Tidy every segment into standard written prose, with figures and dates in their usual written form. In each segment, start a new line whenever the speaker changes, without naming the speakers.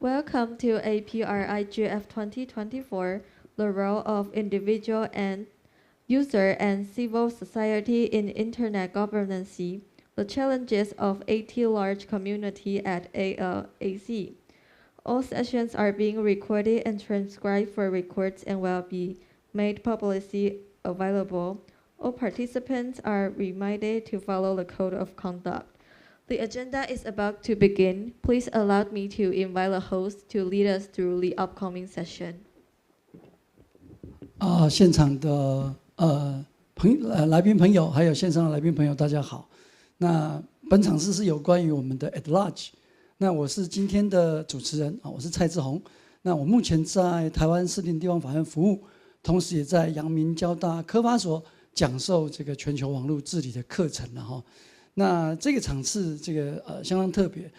Welcome to APRIGF 2024, the role of individual and user and civil society in internet governance, the challenges of At-Large Community at ALAC. All sessions are being recorded and transcribed for records and will be made publicly available. All participants are reminded to follow the code of conduct. The agenda is about to begin. Please allow me to invite the host to lead us through the upcoming session.
现场的来宾朋友，还有线上的来宾朋友，大家好。那本场次是有关于我们的 At-Large。那我是今天的主持人我是蔡志宏。那我目前在台湾市定地方法院服务，同时也在阳明交大科法所讲授这个全球网络治理的课程哈。那这个场次相当特别，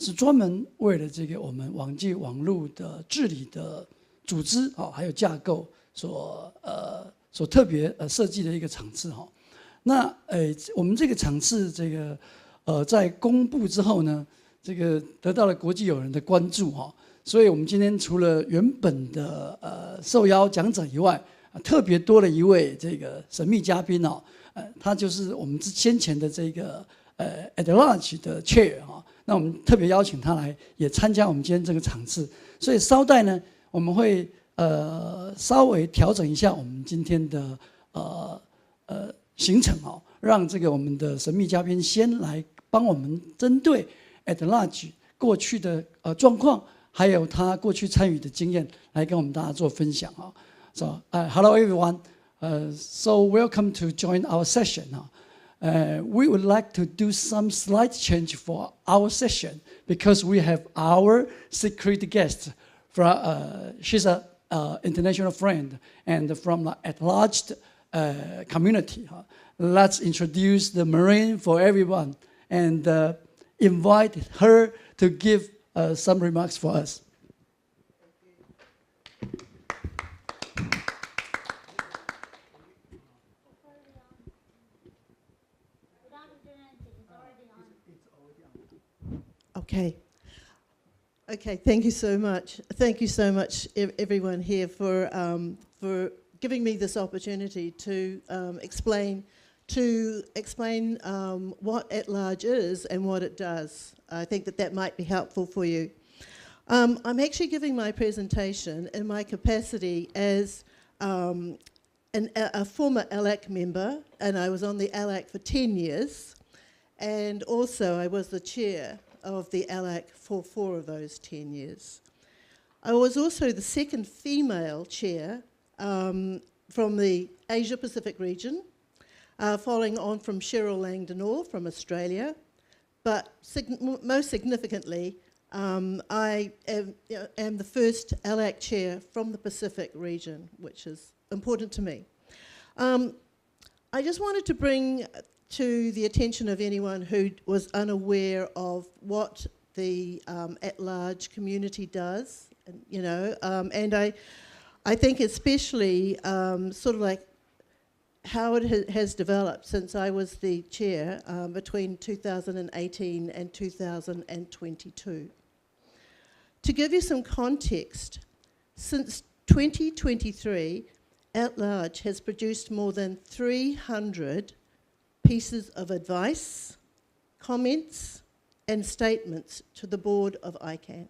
是专门为了这个我们网际网络的治理的组织还有架构所特别设计的一个场次哈。那我们这个场次在公布之后呢，得到了国际友人的关注哈。所以我们今天除了原本的受邀讲者以外，特别多了一位神秘嘉宾他就是我们先前的At-Large 的 Chair 那我们特别邀请他来也参加我们今天这个场次，所以稍待呢，我们会稍微调整一下我们今天的行程让我们的神秘嘉宾先来帮我们针对 At-Large 过去的状况，还有他过去参与的经验来跟我们大家做分享So, hello everyone. So welcome to join our session. We would like to do some slight change for our session because we have our secret guest. She's an international friend and from the At-Large community. Let's introduce the Maureen for everyone and invite her to give some remarks for us.
Okay. Thank you so much. Thank you so much, everyone here, for giving me this opportunity to explain what At-Large is and what it does. I think that might be helpful for you. I'm actually giving my presentation in my capacity as a former ALAC member, and I was on the ALAC for 10 years, and also I was the chair of the ALAC for 4 of those 10 years. I was also the second female chair from the Asia-Pacific region, following on from Cheryl Langdon from Australia. But most significantly, I am the first ALAC chair from the Pacific region, which is important to me. I just wanted to bring to the attention of anyone who was unaware of what the At-Large community does, and I think especially sort of like how it has developed since I was the chair between 2018 and 2022. To give you some context, since 2023, At-Large has produced more than 300 pieces of advice, comments, and statements to the board of ICANN.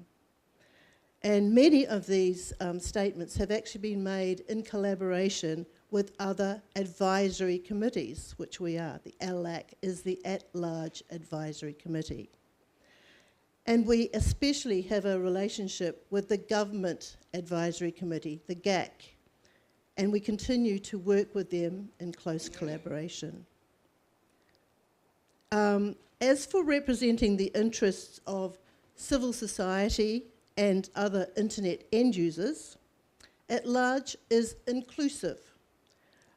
And many of these statements have actually been made in collaboration with other advisory committees, which we are. The ALAC is the At-Large Advisory Committee. And we especially have a relationship with the Government Advisory Committee, the GAC, and we continue to work with them in close collaboration. As for representing the interests of civil society and other internet end users, At-Large is inclusive.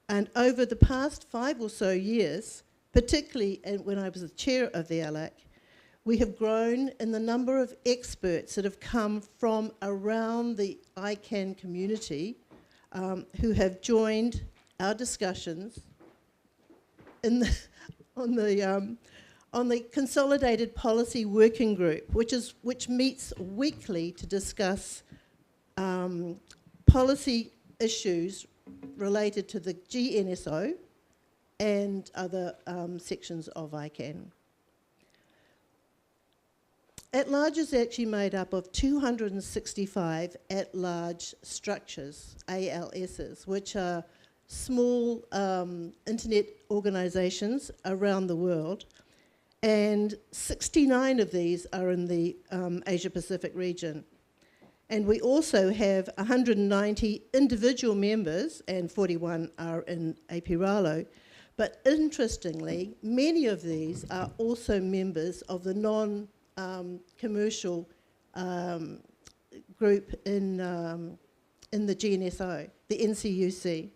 And over the past 5 or so years, particularly when I was the chair of the ALAC, we have grown in the number of experts that have come from around the ICANN community who have joined our discussions on on the Consolidated Policy Working Group, which meets weekly to discuss policy issues related to the GNSO and other sections of ICANN. At-Large is actually made up of 265 at-large structures, ALSs, which are small internet organisations around the world, and 69 of these are in the Asia-Pacific region. And we also have 190 individual members, and 41 are in Aotearoa. But interestingly, many of these are also members of the non-commercial group in the GNSO, the NCUC.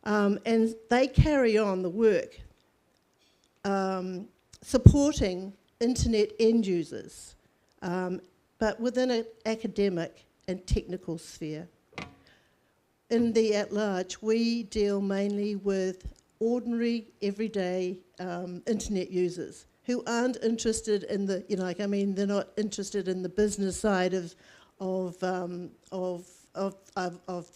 And they carry on the work supporting internet end users, but within an academic and technical sphere. In the At-Large, we deal mainly with ordinary, everyday internet users who aren't interested in the, they're not interested in the business side of the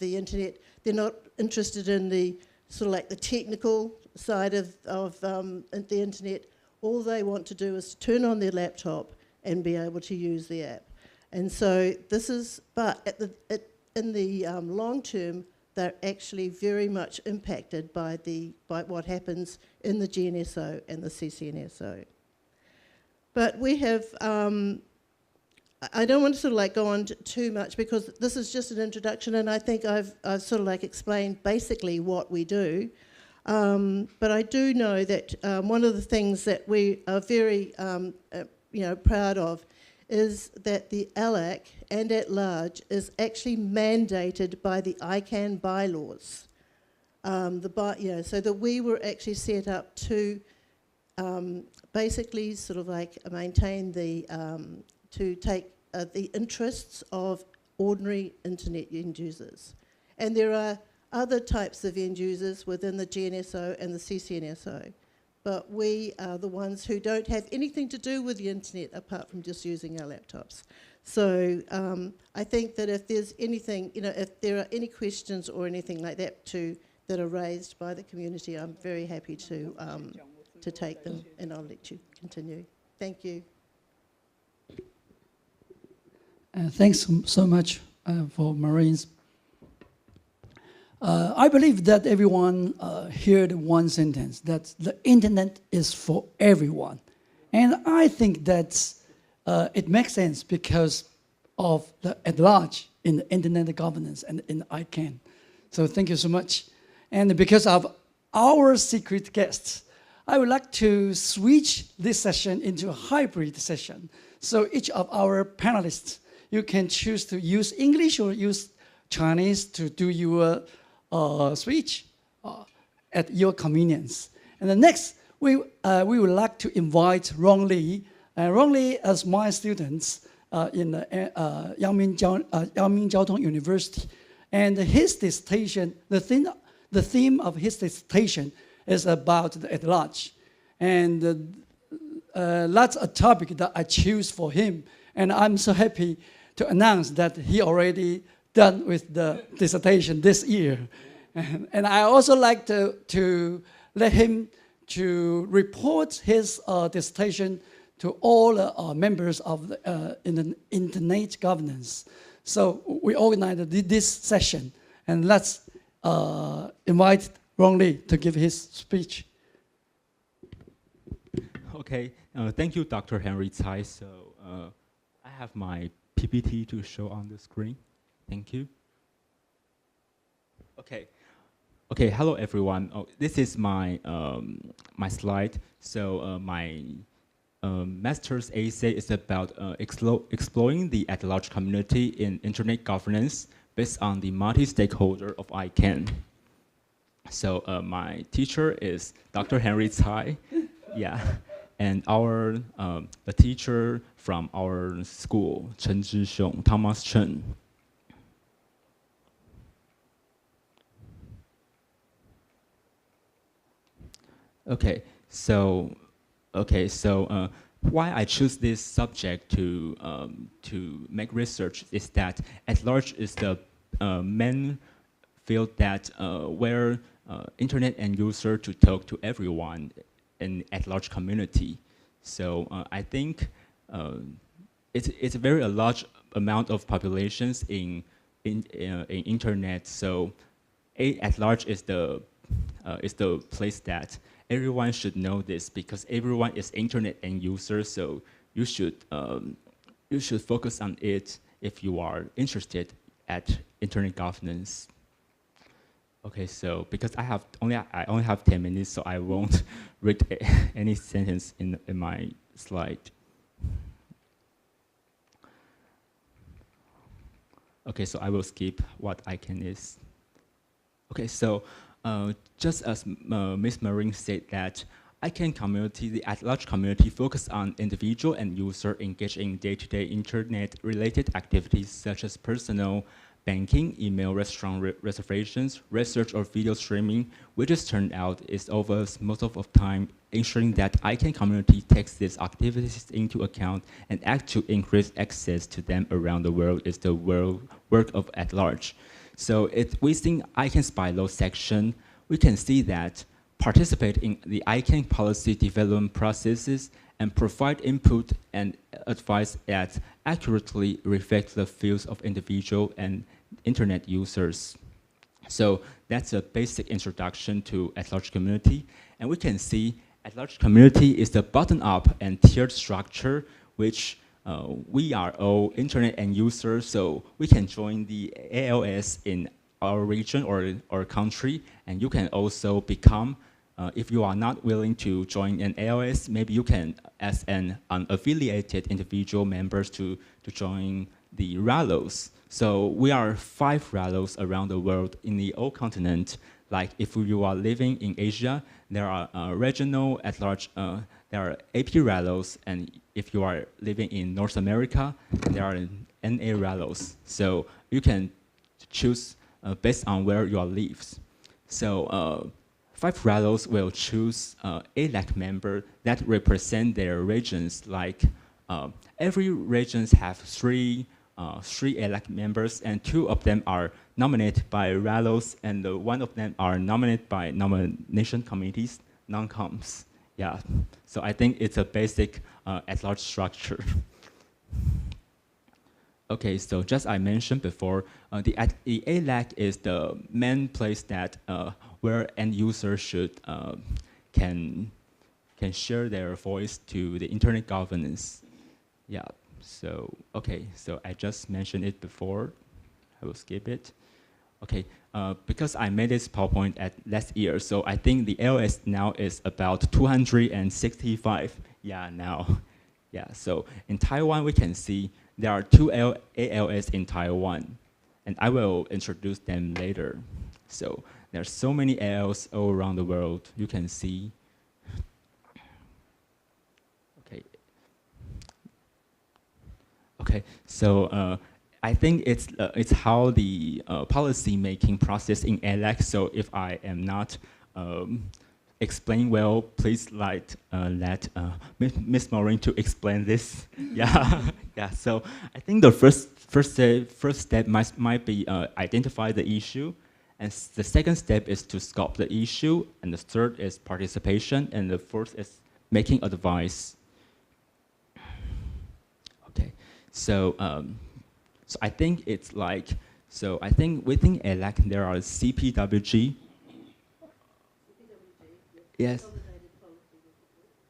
internet. They're not interested in the sort of like the technical side of the internet. All they want to do is to turn on their laptop and be able to use the app. And so this is, but in the long term, they're actually very much impacted by what happens in the GNSO and the CCNSO. But we have, I don't want to sort of like go on too much because this is just an introduction, and I think I've sort of like explained basically what we do. But I do know that one of the things that we are very proud of is that the ALAC and At-Large is actually mandated by the ICANN bylaws. So that we were actually set up to basically sort of like maintain the, to take the interests of ordinary internet end users. And there are other types of end users within the GNSO and the CCNSO. But we are the ones who don't have anything to do with the internet apart from just using our laptops. So I think that if there's anything, if there are any questions or anything like that that are raised by the community, I'm very happy to take them, and I'll let you continue. Thank you.
Thanks so much for Maureen's. I believe that everyone heard one sentence, that the internet is for everyone. And I think that it makes sense because of the At-Large in the internet governance and in ICANN. So thank you so much. And because of our secret guests, I would like to switch this session into a hybrid session. So each of our panelists, you can choose to use English or use Chinese to do your speech at your convenience. And the next, we would like to invite Ron Lee. Ron Lee is my student in Yangming Jiao Tong University. And his dissertation, the theme of his dissertation is about the At-Large. And that's a topic that I choose for him. And I'm so happy to announce that he already done with the dissertation this year. And I also like to let him to report his dissertation to all members of the internet governance. So we organized this session, and let's invite Ron Lee to give his speech.
Okay, thank you, Dr. Henry Tsai. So I have my PPT to show on the screen. Thank you. Okay, hello everyone. Oh, this is my my slide. So my master's essay is about exploring the at-large community in internet governance based on the multi-stakeholder of ICANN. So my teacher is Dr. Henry Tsai, yeah, and our the teacher from our school, Chen Thomas Chen. Okay, so Okay, so why I choose this subject to make research is that at-large is the main field that where internet and user to talk to everyone in at-large community. So I think it's a very large amount of populations in internet. So at-large is the place that everyone should know this, because everyone is internet end user. So you should focus on it if you are interested at internet governance. Okay, so because I only have 10 minutes, so I won't read any sentence in my slide. Okay, so I will skip what I can is. Okay, so just as Ms. Maureen said that ICANN community, the at-large community, focus on individual and user engaged in day-to-day internet-related activities such as personal banking, email, restaurant reservations, research, or video streaming, which has turned out is over most of the time ensuring that ICANN community takes these activities into account and act to increase access to them around the world is the work of at-large. So within ICANN's bylaw section, we can see that participate in the ICANN policy development processes and provide input and advice that accurately reflect the views of individual and internet users. So that's a basic introduction to at-large community. And we can see at-large community is the bottom-up and tiered structure, which we are all internet end users, so we can join the ALS in our region or country, and you can also become, if you are not willing to join an ALS, maybe you can, as an unaffiliated individual members, to join the RALOs. So we are 5 RALOs around the world in the whole continent. Like if you are living in Asia, there are regional at-large, there are AP RALOs, and if you are living in North America, there are NA RALOs. So you can choose based on where you live. So 5 RALOs will choose ALAC member that represent their regions. Like every regions have 3 ALAC members, and 2 of them are nominated by RALOs, and 1 of them are nominated by nomination committees, non-coms. Yeah, so I think it's a basic at-large structure. Okay, so just I mentioned before, the ALAC is the main place that where end users should can share their voice to the internet governance. Yeah. So okay, so I just mentioned it before. I will skip it. Okay, because I made this PowerPoint at last year, so I think the ALS now is about 265. Yeah, now. Yeah, so in Taiwan, we can see there are 2 ALS in Taiwan, and I will introduce them later. So there's so many ALS all around the world. You can see. Okay. Okay, so I think it's how the policy making process in ALAC. So if I am not explain well, please let Ms. Maureen to explain this. Yeah, yeah. So I think the first step might be identify the issue, and the second step is to scope the issue, and the third is participation, and the fourth is making advice. Okay, so so I think it's like, so I think within ALAC there are CPWG. Yes.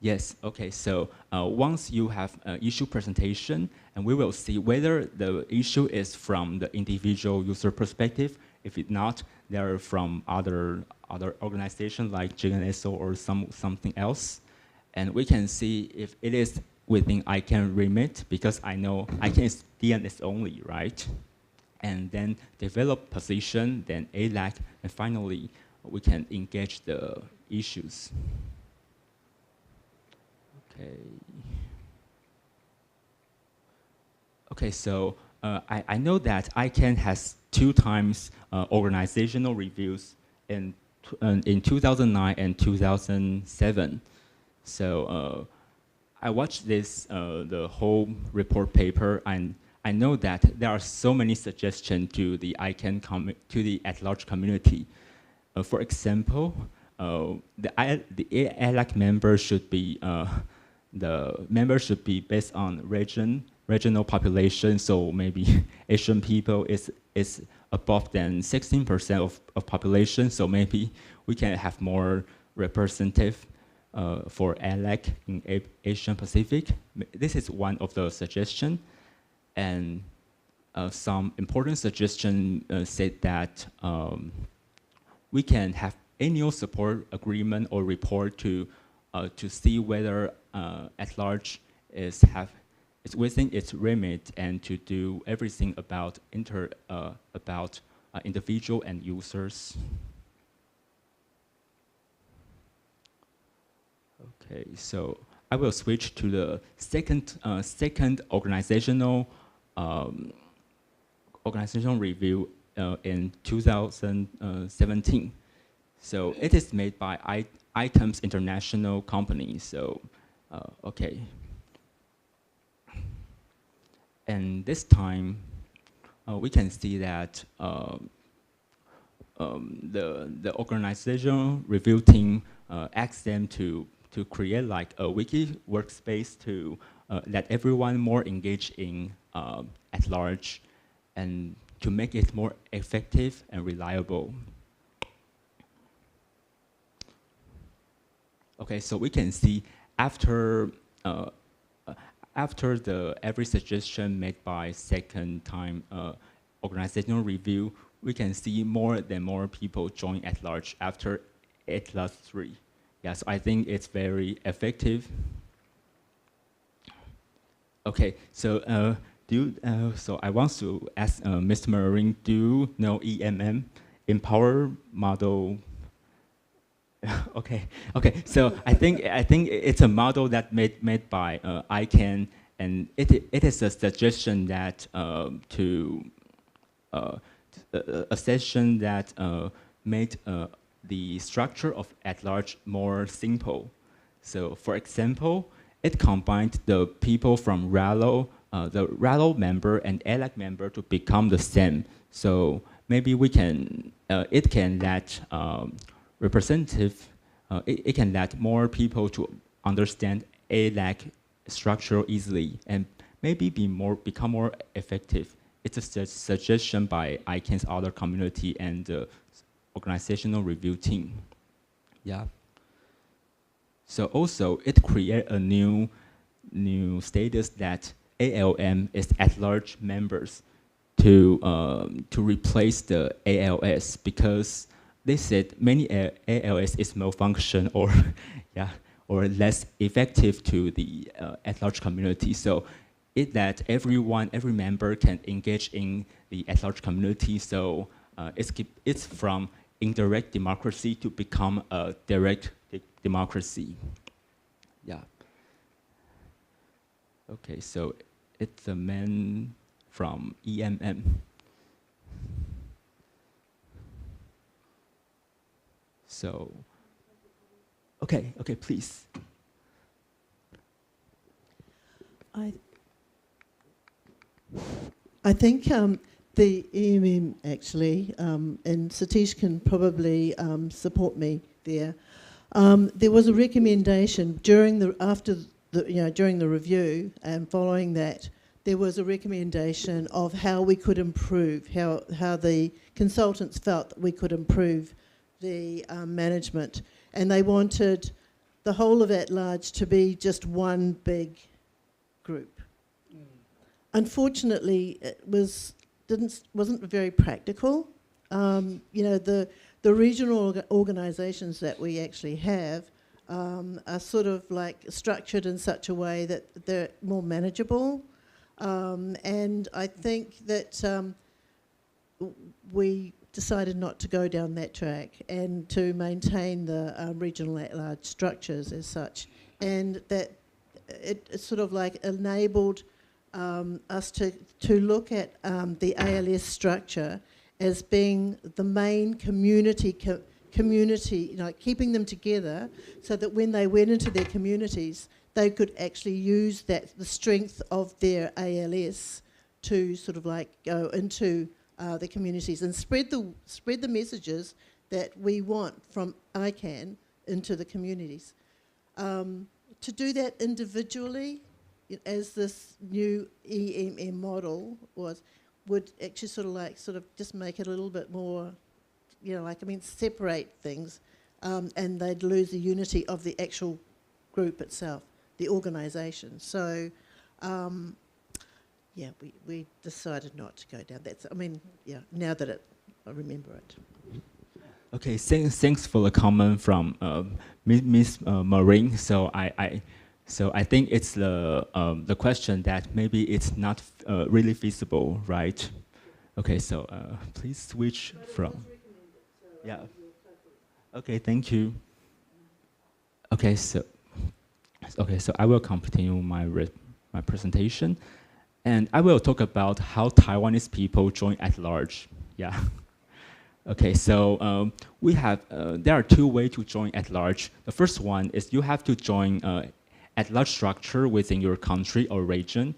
Yes, okay, so once you have an issue presentation, and we will see whether the issue is from the individual user perspective. If it's not, they're from other organizations like GNSO or something else. And we can see if it is within ICANN remit, because I know ICANN is DNS only, right? And then develop position, then ALAC, and finally, we can engage the issues. Okay. Okay, so I know that ICANN has 2 times organizational reviews in 2009 and 2007. So I watched this, the whole report paper, and I know that there are so many suggestions to the at-large community. For example, the ALAC members should be based on regional population. So maybe Asian people is above than 16% of population. So maybe we can have more representative for ALAC in Asian Pacific. This is one of the suggestions. And some important suggestions said that we can have annual support agreement or report to see whether at-large is within its remit and to do everything about individual and users. Okay, so I will switch to the second organizational review in 2017. So it is made by Items International Company. So okay, and this time we can see that the organizational review team asked them to create like a wiki workspace to let everyone more engaged in at-large and to make it more effective and reliable. Okay, so we can see after every suggestion made by second time organizational review, we can see more people join at-large after at-large 3. Yes, I think it's very effective. Okay, so so I want to ask Mr. Maureen, do you know EMM, Empower Model? Okay. So I think it's a model that made by ICANN, and it is a suggestion that a session that made the structure of at-large more simple. So for example, it combined the people from RALO, the RALO member and ALAC member to become the same. So maybe we can, it can let it can let more people to understand ALAC structure easily and maybe become more effective. It's a suggestion by ICANN's other community and the organizational review team. Yeah. So also it created a new status that ALM is at-large members to replace the ALS, because they said many ALS is malfunction or or less effective to the at-large community. So it that every member can engage in the at-large community. So it's from indirect democracy to become a direct democracy. Yeah. Okay, so it's a man from EMM. So, okay, please.
I think the EMM actually, and Satish can probably support me there. There was a recommendation during the review, and following that, there was a recommendation of how we could improve, how the consultants felt that we could improve the management, and they wanted the whole of at-large to be just one big group. Unfortunately, it wasn't very practical. The regional organisations that we actually have are sort of like structured in such a way that they're more manageable, and I think that we decided not to go down that track and to maintain the regional at-large structures as such, and that it sort of like enabled us to look at the ALS structure as being the main community community, like keeping them together so that when they went into their communities, they could actually use the strength of their ALS to sort of like go into the communities and spread the messages that we want from ICANN into the communities. To do that individually, as this new EMM model would actually sort of just make it a little bit more, separate things, and they'd lose the unity of the actual group itself, the organisation. So, we decided not to go down that. Now that I remember it.
Okay, thanks for the comment from Miss Maureen. So I think it's the question that maybe it's not really feasible, right? Okay, so please switch from. Yeah. Okay, thank you. Okay, so I will continue my presentation, and I will talk about how Taiwanese people join At-Large. Yeah. Okay, so we have there are two ways to join At-Large. The first one is you have to join At-Large structure within your country or region,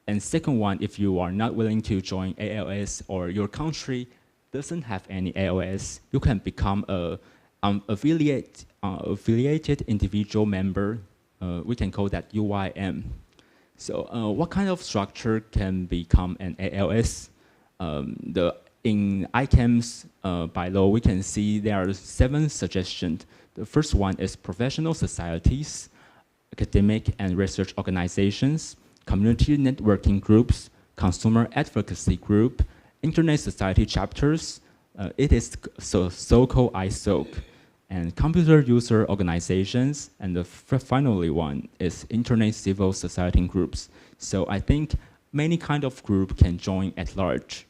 and second one, if you are not willing to join ALS or your country doesn't have any ALS, you can become a affiliated individual member. We can call that UIM. So what kind of structure can become an ALS? In ICANN's bylaw, we can see there are 7 suggestions. The first one is professional societies, academic and research organizations, community networking groups, consumer advocacy group, internet society chapters. It is so-called ISOC, and computer user organizations, and the finally one is internet civil society groups. So I think many kind of group can join At-Large.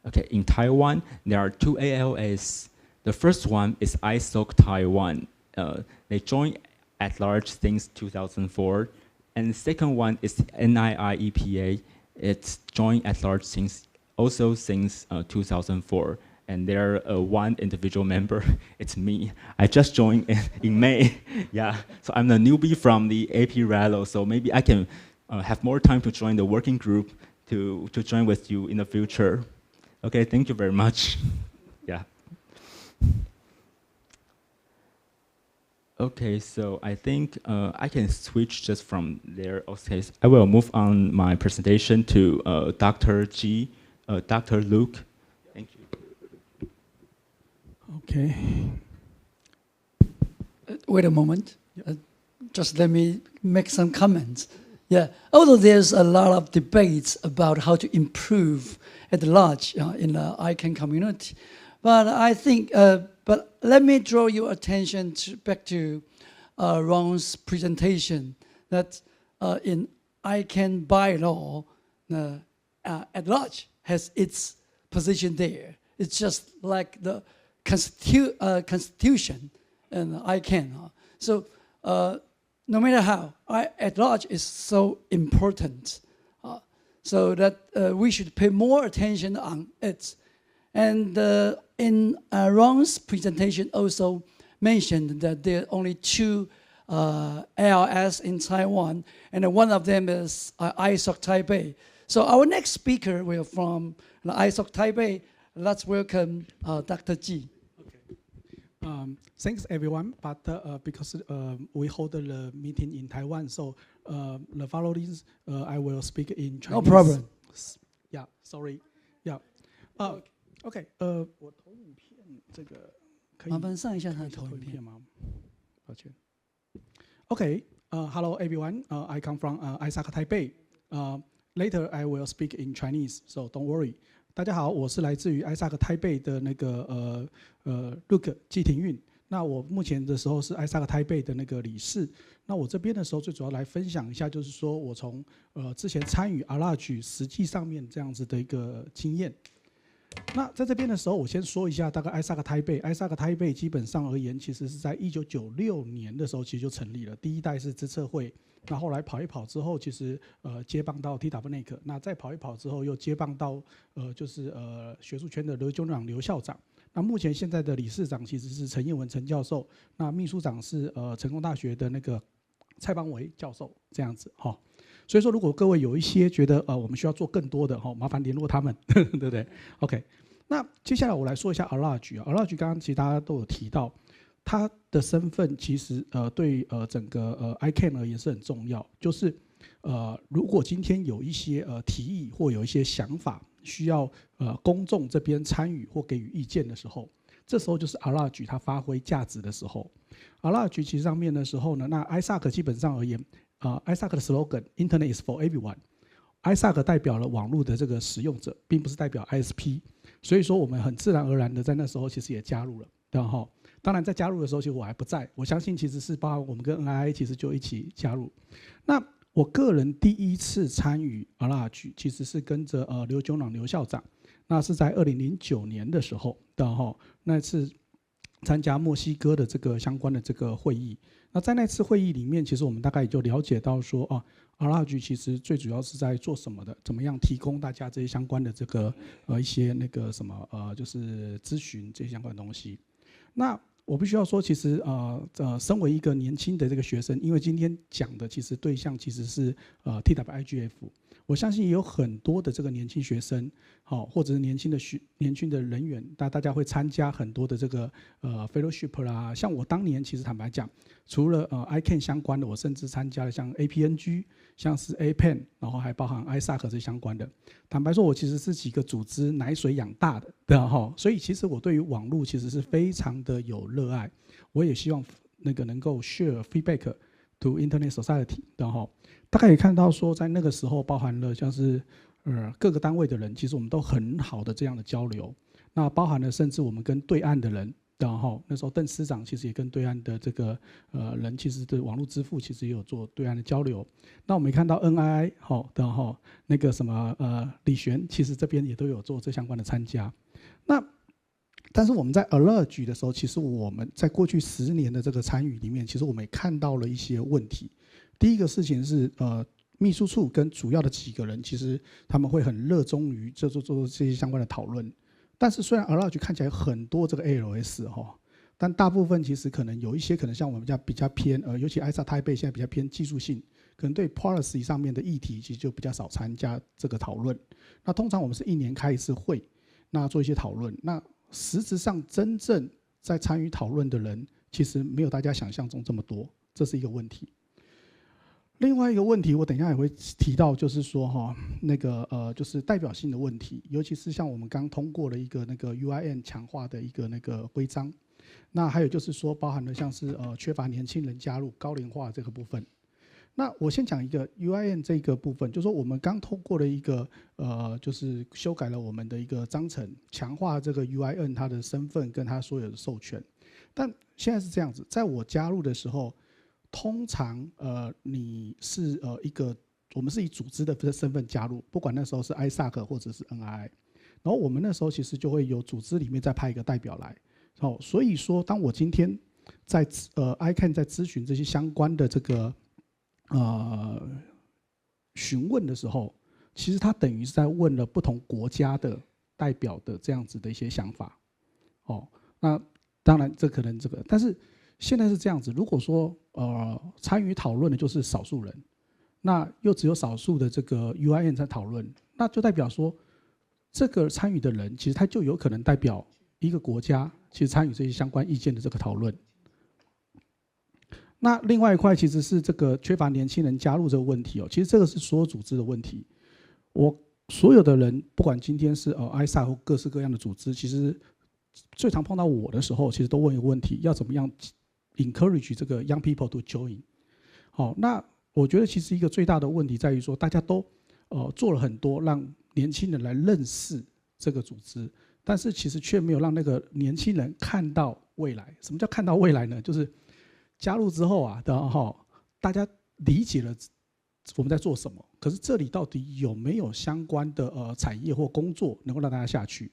Okay, in Taiwan, there are 2 ALS. The first one is ISOC Taiwan. They joined At-Large since 2004. And the second one is NIIEPA. It's joined At-Large since 2004. And there one individual member, it's me. I just joined in May. Yeah, so I'm the newbie from the AP Rallo, so maybe I can have more time to join the working group to join with you in the future. Okay, thank you very much. Yeah. Okay, so I think I can switch just from there. Okay, so I will move on my presentation to Dr. Louk. Thank you.
Okay. Wait a moment. Just let me make some comments. Yeah, although there's a lot of debates about how to improve At-Large in the ICANN community, but I think, but let me draw your attention back to Ron's presentation that in ICANN bylaw, At-Large has its position there. It's just like the Constitution and ICANN. So no matter how, At-Large is so important, so that we should pay more attention on it. And in Ron's presentation also mentioned that there are only 2 ALS in Taiwan, and one of them is ISOC Taipei. So our next speaker will from ISOC Taipei. Let's welcome Dr. Ji.
Thanks everyone, but because we hold the meeting in Taiwan, so the following I will speak in Chinese.
No problem.
Yeah, sorry. Yeah. Okay. 我投影片这个可以。麻烦上一下他的投影片吗？抱歉。Okay. Hello everyone. I come from ISOC Taipei. Later I will speak in Chinese, so don't worry. 大家好，我是来自于 ISOC 台北的那个Louk 季廷运。那我目前的时候是 ISOC 台北的那个理事。那我这边的时候最主要来分享一下，就是说我从之前参与 At-Large 实际上面这样子的一个经验。那在这边的时候，我先说一下大概 ALAC 台北。ALAC 台北基本上而言，其实是在1996年的时候其实就成立了。第一代是资策会，那后来跑一跑之后，其实接棒到 TWIGF， 那再跑一跑之后又接棒到就是学术圈的刘军长刘校长。那目前现在的理事长其实是陈彦文陈教授，那秘书长是成功大学的那个蔡邦维教授这样子哈。所以说，如果各位有一些觉得我们需要做更多的麻烦联络他们，对不对 ？OK。那接下来我来说一下 At-Large 啊 ，At-Large 刚刚其实大家都有提到，他的身份其实对整个ICANN 而言是很重要，就是如果今天有一些提议或有一些想法需要公众这边参与或给予意见的时候，这时候就是 At-Large 它发挥价值的时候。At-Large 其实上面的时候呢，那 ALAC 基本上而言，ALAC 的 slogan Internet is for everyone。ALAC 代表了网络的这个使用者，并不是代表 ISP， 所以说我们很自然而然的在那时候其实也加入了，对哈。当然在加入的时候，其实我还不在，我相信其实是包含我们跟 NII 其实就一起加入。那我个人第一次参与 At-Large 其实是跟着刘军长刘校长，那是在2009年的时候的哈，那次参加墨西哥的这个相关的这个会议。那在那次会议里面，其实我们大概也就了解到说At-Large 其实最主要是在做什么的，怎么样提供大家这些相关的这个一些那个什么就是咨询这些相关的东西。那我必须要说，其实身为一个年轻的这个学生，因为今天讲的其实对象其实是TWIGF， 我相信也有很多的这个年轻学生，或者是年轻的人员，大家会参加很多的这个fellowship 啦。像我当年其实坦白讲，除了ICANN 相关的，我甚至参加了像 APNG， 像是 APEN， 然后还包含 ALAC 这相关的。坦白说，我其实是几个组织奶水养大的，对哈。所以其实我对于网络其实是非常的有热爱，我也希望那个能够 share feedback to Internet Society， 然后大概也看到说，在那个时候包含了像是各个单位的人，其实我们都很好的这样的交流。那包含了甚至我们跟对岸的人，然后那时候邓司长其实也跟对岸的这个人，其实对网络支付其实也有做对岸的交流。那我们也看到 NII 然后那个什么李璇，其实这边也都有做这相关的参加。那但是我们在 At-Large 的时候，其实我们在过去10年的这个参与里面，其实我们也看到了一些问题。第一个事情是秘书处跟主要的几个人，其实他们会很热衷于做这些相关的讨论。但是虽然 At-Large 看起来有很多这个 ALS 但大部分其实可能有一些可能像我们家比较偏尤其 ALAC 台北现在比较偏技术性，可能对 policy 上面的议题其实就比较少参加这个讨论。那通常我们是1年开一次会，那做一些讨论。那实质上真正在参与讨论的人，其实没有大家想象中这么多，这是一个问题。另外一个问题，我等一下也会提到，就是说那个就是代表性的问题，尤其是像我们刚通过了一个那个 UIN 强化的一个那个规章，那还有就是说包含了像是缺乏年轻人加入高龄化这个部分。那我先讲一个 UIN 这个部分，就是说我们刚通过了一个就是修改了我们的一个章程，强化这个 UIN 它的身份跟它所有的授权。但现在是这样子，在我加入的时候，通常你是我们是以组织的身份加入，不管那时候是 ALAC 或者是 NII， 然后我们那时候其实就会有组织里面再派一个代表来。所以说当我今天在ICANN 在咨询这些相关的这个询问的时候，其实他等于是在问了不同国家的代表的这样子的一些想法。那当然这可能这个，但是现在是这样子，如果说参与讨论的就是少数人，那又只有少数的这个 UIN 在讨论，那就代表说这个参与的人其实他就有可能代表一个国家其实参与这些相关意见的这个讨论。那另外一块其实是这个缺乏年轻人加入这个问题其实这个是所有组织的问题。我所有的人，不管今天是ALAC 或各式各样的组织，其实最常碰到我的时候，其实都问一个问题：要怎么样 encourage 这个 young people to join？ 那我觉得其实一个最大的问题在于说，大家都做了很多让年轻人来认识这个组织，但是其实却没有让那个年轻人看到未来。什么叫看到未来呢？就是加入之后大家理解了我们在做什么，可是这里到底有没有相关的产业或工作能够让大家下去？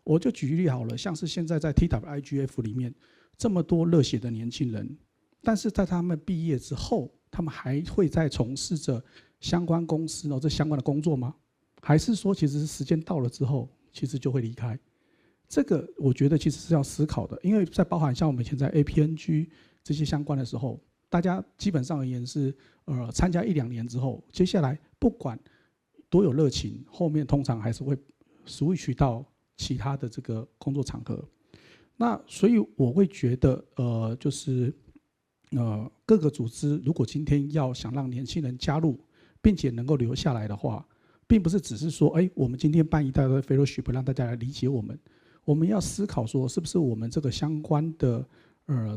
我就举例好了，像是现在在 TWIGF 里面这么多热血的年轻人，但是在他们毕业之后，他们还会再从事着相关公司这相关的工作吗？还是说其实时间到了之后，其实就会离开？这个我觉得其实是要思考的，因为在包含像我们以前在 APNG 这些相关的时候，大家基本上而言是参加1-2年之后，接下来不管多有热情，后面通常还是会 switch 到其他的这个工作场合。那所以我会觉得就是各个组织如果今天要想让年轻人加入，并且能够留下来的话，并不是只是说我们今天办一大堆 fellowship 让大家来理解我们，我们要思考说是不是我们这个相关的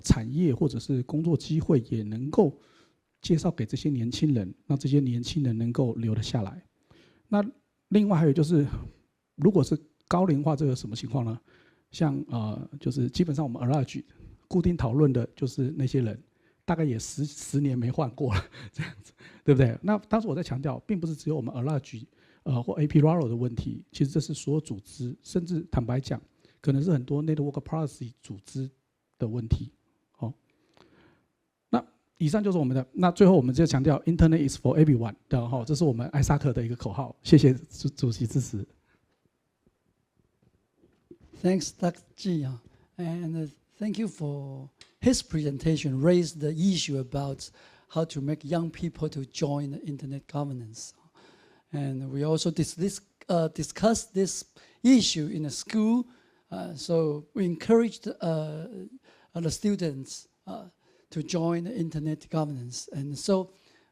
产业或者是工作机会也能够介绍给这些年轻人，让这些年轻人能够留得下来。那另外还有就是，如果是高龄化，这个什么情况呢？像就是基本上我们 At-Large 固定讨论的就是那些人，大概也10年没换过了，这样子，对不对？那当时我在强调，并不是只有我们 At-Large 或 AP-RARO 的问题，其实这是所有组织，甚至坦白讲，可能是很多 network policy 组织的问题。那以上就是我们的。那最后我们就强调 Internet is for everyone 的这是我们艾萨克的一个口号。谢谢主席支持。
Thanks, Dr. Ji, and thank you for his presentation. Raised the issue about how to make young people to join the internet governance, and we also discussed this issue in a school. So we encouraged the students to join the internet governance, and so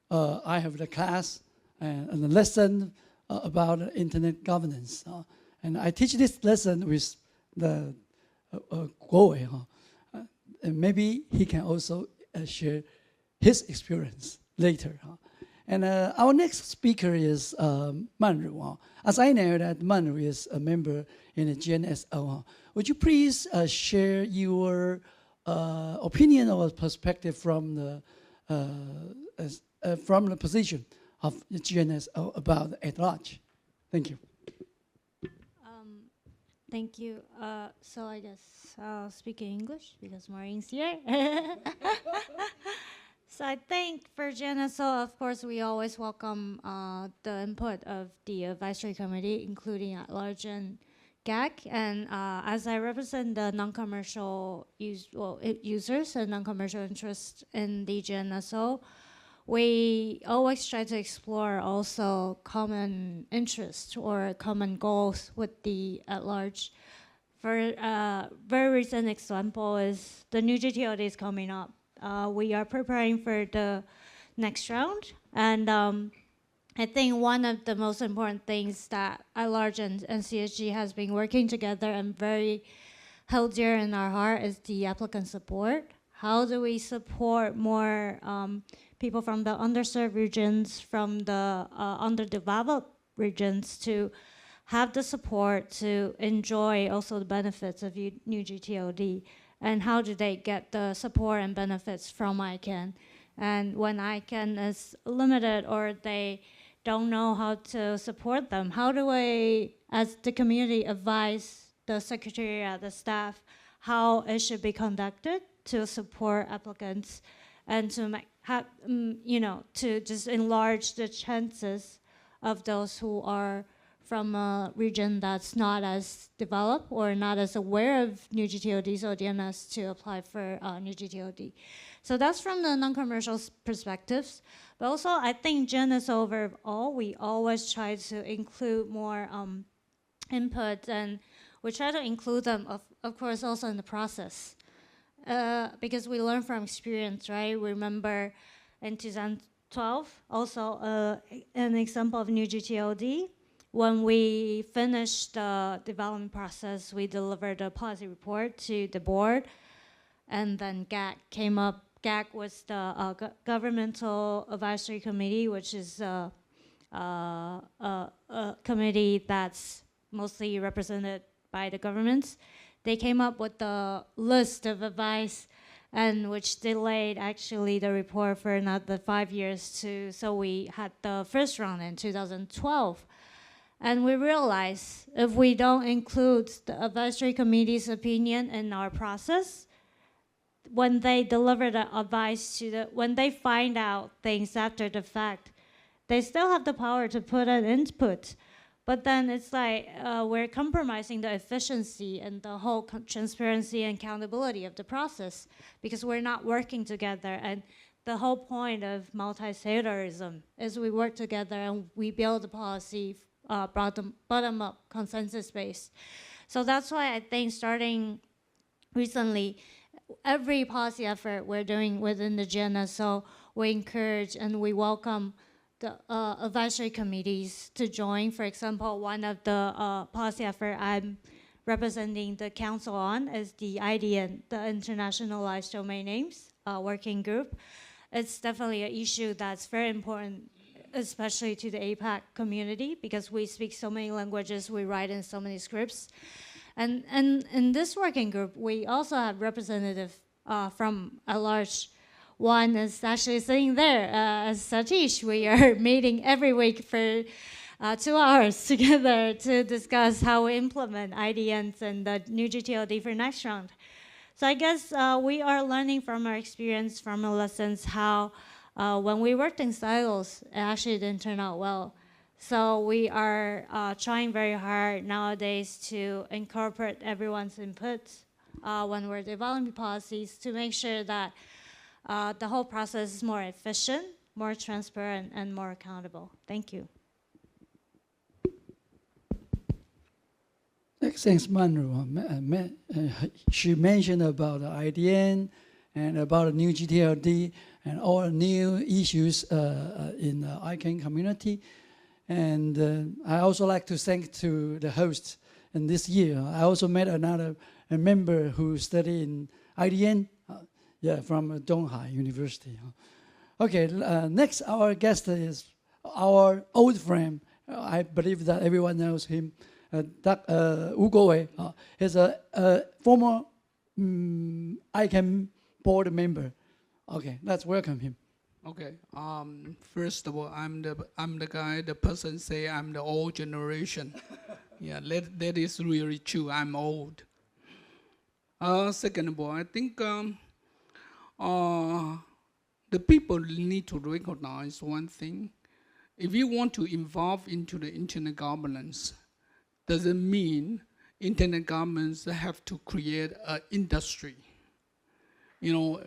I have the class and a lesson about internet governance, and I teach this lesson with the Kuo-Wei, and maybe he can also share his experience later. And our next speaker is Manju. As I know that Manju is a member in the GNSO, would you please share your opinion or perspective from the position of the GNSO about At-Large? Thank you.
Thank you. So I guess I'll speak in English because Maureen's here. So I think for GNSO, of course, we always welcome the input of the advisory committee, including At-Large and GAC. And as I represent the non-commercial users and non-commercial interests in the GNSO, we always try to explore also common interests or common goals with the At-Large. For a very recent example is the new GTOD is coming up. We are preparing for the next round, and I think one of the most important things that At-Large and CSG has been working together and very held dear in our heart is the applicant support. How do we support more people from the underserved regions, from the underdeveloped regions to have the support to enjoy also the benefits of new GTOD? And how do they get the support and benefits from ICANN? And when ICANN is limited or they don't know how to support them, how do we, as the community, advise the secretariat, the staff, how it should be conducted to support applicants and to to just enlarge the chances of those who are from a region that's not as developed or not as aware of new GTODs or DNS to apply for new GTOD. So that's from the non-commercial perspectives. But also, I think GNS overall, we always try to include more input, and we try to include them, of course, also in the process. Because we learn from experience, right? Remember in 2012, also an example of new GTOD. When we finished the development process, we delivered a policy report to the board, and then GAC came up. GAC was the Governmental Advisory Committee, which is a committee that's mostly represented by the governments. They came up with the list of advice, and which delayed actually the report for another 5 years so we had the first round in 2012. And we realize if we don't include the advisory committee's opinion in our process, when they deliver the advice when they find out things after the fact, they still have the power to put an input. But then it's like we're compromising the efficiency and the whole transparency and accountability of the process because we're not working together. And the whole point of multi-stakeholderism is we work together and we build the policy bottom-up, consensus-based. So that's why I think starting recently, every policy effort we're doing within the GNSO, we encourage and we welcome the advisory committees to join. For example, one of the policy effort I'm representing the council on is the IDN, the Internationalized Domain Names Working Group. It's definitely an issue that's very important, especially to the APAC community, because we speak so many languages, we write in so many scripts. And in this working group, we also have representatives from At-Large. One is actually sitting there as Satish. We are meeting every week for 2 hours together to discuss how we implement IDNs and the new GTLD for next round. So I guess we are learning from our experience, from our lessons, how when we worked in silos, it actually didn't turn out well. So we are trying very hard nowadays to incorporate everyone's input when we're developing policies to make sure that the whole process is more efficient, more transparent, and more accountable. Thank you.
Thanks, Manju. She mentioned about the IDN and about the new GTLD and all new issues in the ICANN community. And I also like to thank to the host in this year. I also met a member who studied in IDN, from Donghai University. Okay, next our guest is our old friend. I believe that everyone knows him. Kuo-Wei is a former ICANN board member. Okay, let's welcome him.
Okay. First of all, I'm the guy. The person say I'm the old generation. Yeah, that is really true. I'm old. Second of all, I think the people need to recognize one thing. If you want to evolve into the internet governance, doesn't mean internet governments have to create an industry. You know,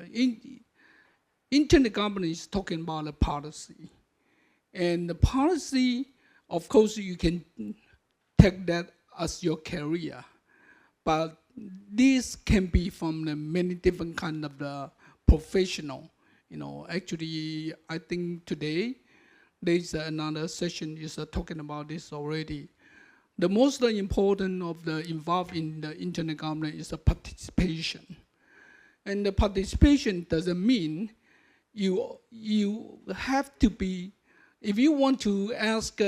internet governance is talking about a policy. And the policy, of course, you can take that as your career. But this can be from the many different kind of the professional. You know, actually, I think today, there's another session is talking about this already. The most important of the involved in the internet governance is the participation. And the participation doesn't mean you have to be, if you want to ask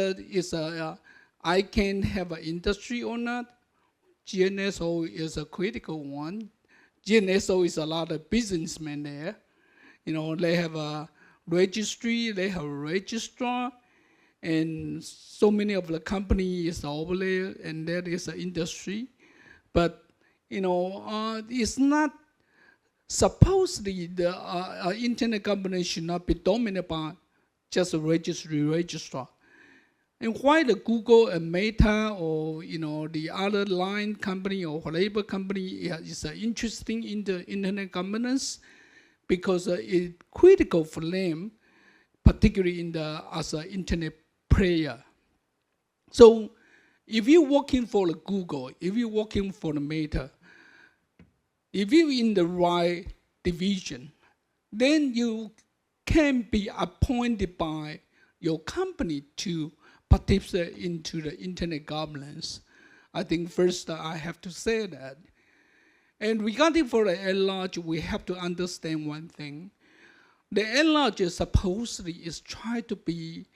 I can have an industry or not, GNSO is a critical one. GNSO is a lot of businessmen there. You know, they have a registry, they have a registrar, and so many of the companies over there, and that is an industry. But, you know, it's not, supposedly the internet governance should not be dominated by just a registrar. And why the Google and Meta or, you know, the other line company or whatever company is interesting in the internet governance? Because it's critical for them, particularly as an internet player. So if you're working for the Google, if you're working for the Meta, if you're in the right division, then you can be appointed by your company to participate into the internet governance. I think first I have to say that. And regarding for the At-Large, we have to understand one thing. The At-Large supposedly is trying to be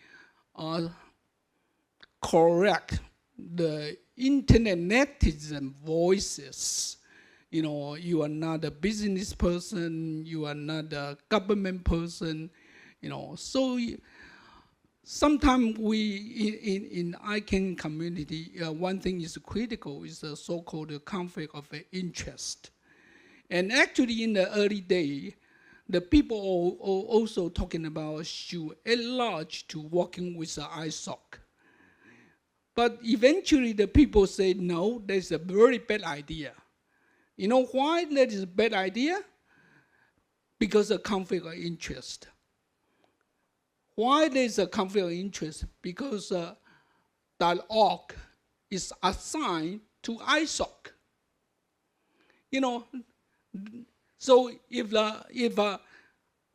correct the internet netizen voices. You know, you are not a business person, you are not a government person, you know. So sometimes in ICANN community, one thing is critical is the so-called conflict of interest. And actually in the early day, the people are also talking about should at-large to working with the ISOC. But eventually the people say, no, that's a very bad idea. You know why that is a bad idea? Because of conflict of interest. Why there's a conflict of interest? Because .org is assigned to ISOC. You know, so if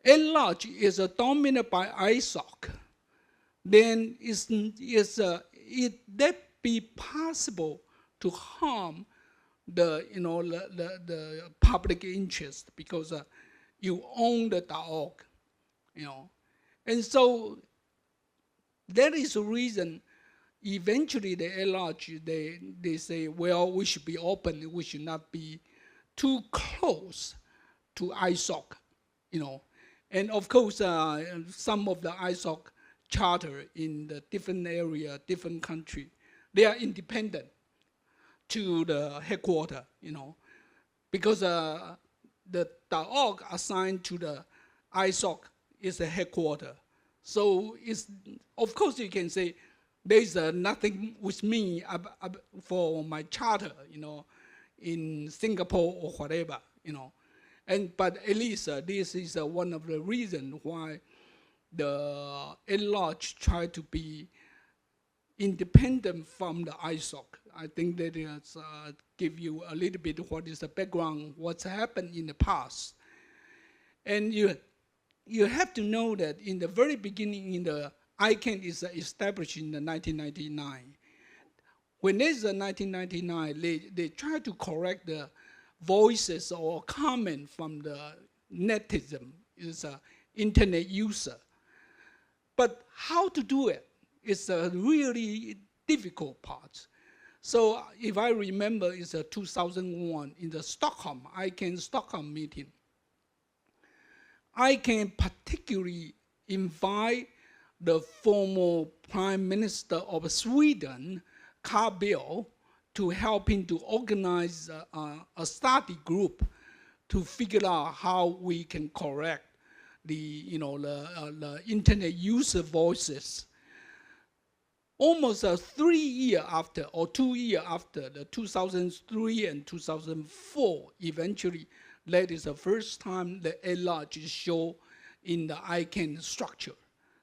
at-large is dominated by ISOC, then it that be possible to harm the public interest because you own the .org, you know. And so that is the reason eventually the at-large, they say, well, we should be open, we should not be too close to ISOC, you know. And of course, some of the ISOC charter in the different area, different country, they are independent to the headquarter, you know, because the .org assigned to the ISOC is the headquarter. So it's, of course you can say there's nothing with me for my charter, you know, in Singapore or whatever, you know. But at least this is one of the reasons why the at-large try to be independent from the ISOC. I think that is give you a little bit what is the background, what's happened in the past. And you have to know that in the very beginning, in the ICANN is established in the 1999. When there's a 1999, they try to correct the voices or comment from the netizen, is an internet user. But how to do it is a really difficult part. So if I remember, it's 2001 in the Stockholm, ICANN Stockholm meeting. ICANN particularly invite the former Prime Minister of Sweden, Carl Bildt, to help him to organize a study group to figure out how we can correct the internet user voices. Almost 3 years after, or 2 years after, the 2003 and 2004, eventually, that is the first time the at-large is shown in the ICANN structure.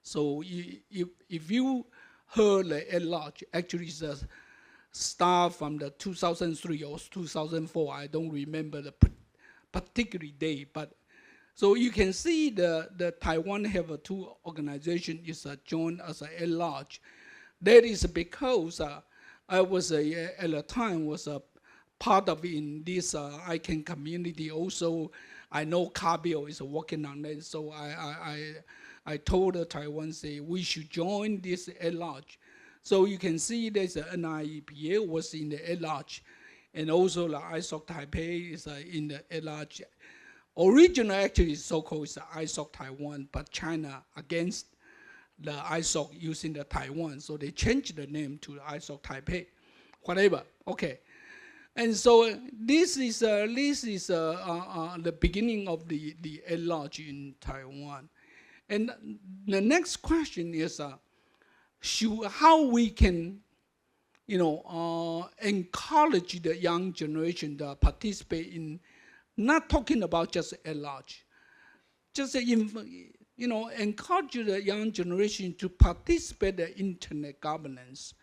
So if you heard the at-large, actually it's a start from the 2003 or 2004, I don't remember the particular day, but so you can see the Taiwan have two organizations is joined as a at-large. That is because I was at the time was a part of in this ICANN community. Also, I know Carl Bildt is working on that, so I told the Taiwan say we should join this at-large. So you can see there's a NIEPA was in the at-large, and also the ISOC Taipei is in the at-large. Originally, actually, so-called is the ISOC Taiwan, but China against the ISOC using the Taiwan, so they changed the name to the ISOC Taipei, whatever. Okay, and so this is the beginning of the at-large in Taiwan. And the next question is how we can, encourage the young generation to participate in, not talking about just at-large, just encourage the young generation to participate in internet governance.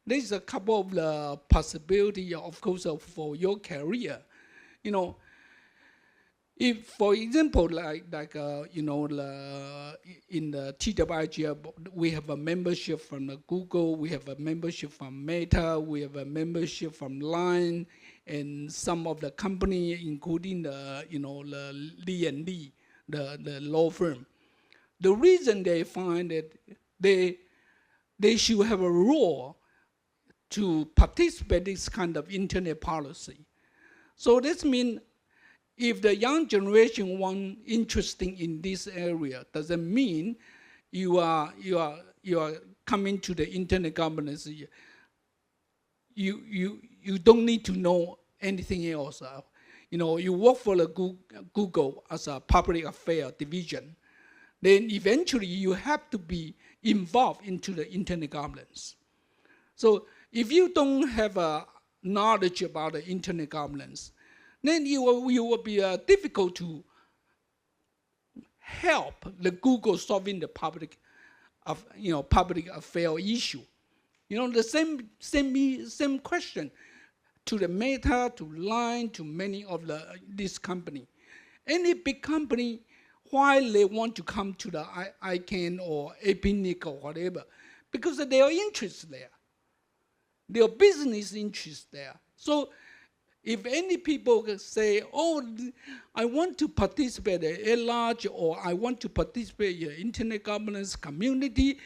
There's a couple of the possibility, of course, for your career. If, for example, in the TWIGF, we have a membership from Google, we have a membership from Meta, we have a membership from Line, and some of the company, including the Lee & Lee, the law firm. The reason they find that they should have a role to participate in this kind of internet policy. So this means if the young generation want interesting in this area, doesn't mean you are coming to the internet governance, you don't need to know anything else. You work for the Google as a public affairs division, then eventually you have to be involved into the internet governance. So if you don't have knowledge about the internet governance, then you will be difficult to help the Google solving the public affairs issue. The same question to the Meta, to Line, to many of this company. Any big company, why they want to come to the ICANN or APNIC or whatever? Because their interest there. Their business interest there. So if any people say, oh, I want to participate in At-Large, or I want to participate in internet governance community,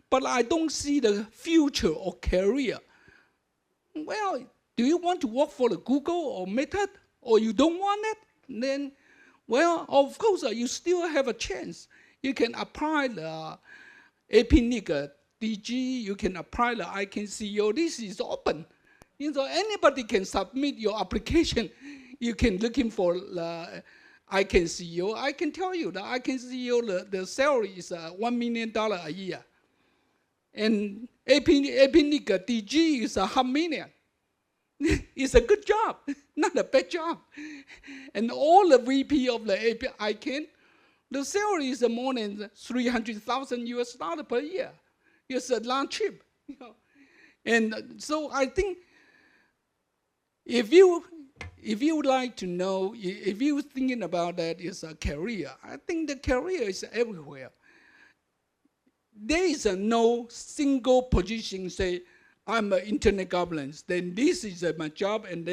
but I don't see the future or career. Well, do you want to work for the Google or Meta, or you don't want it? Then, well, of course, you still have a chance. You can apply the APNIC DG, you can apply the ICANN CEO. This is open. Anybody can submit your application. You can looking for the ICANN CEO. I can tell you the ICANN CEO, the salary is $1 million a year. And APNIC DG is $500,000. It's a good job, not a bad job. And all the VP of the ICANN, the salary is more than $300,000 per year. It's a long trip, And so I think if you would like to know, if you're thinking about that as a career, I think the career is everywhere. There is no single position say, I'm an internet governance, then this is my job. And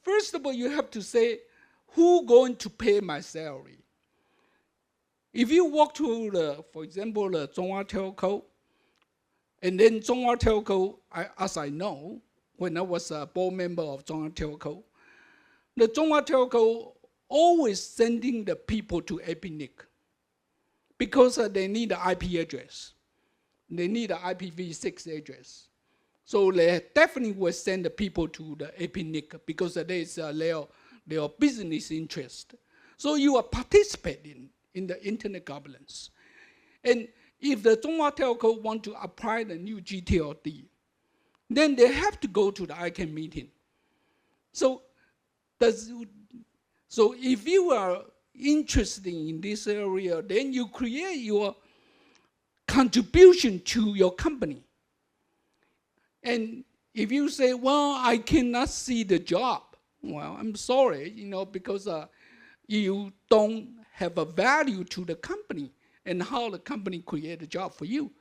first of all, you have to say, who's going to pay my salary? If you walk to, for example, the Zhonghua Telco, and then Zhonghua Telco, as I know, when I was a board member of Zhonghua Telco, the Zhonghua Telco always sending the people to APNIC because they need an IP address. They need an IPv6 address. So they definitely will send the people to the APNIC because there is their business interest. So you are participating in the internet governance. And if the Zhonghua Telco want to apply the new GTLD, then they have to go to the ICANN meeting. So if you are interested in this area, then you create your contribution to your company. And if you say, well, I cannot see the job, well, I'm sorry, because you don't have a value to the company and how the company create a job for you.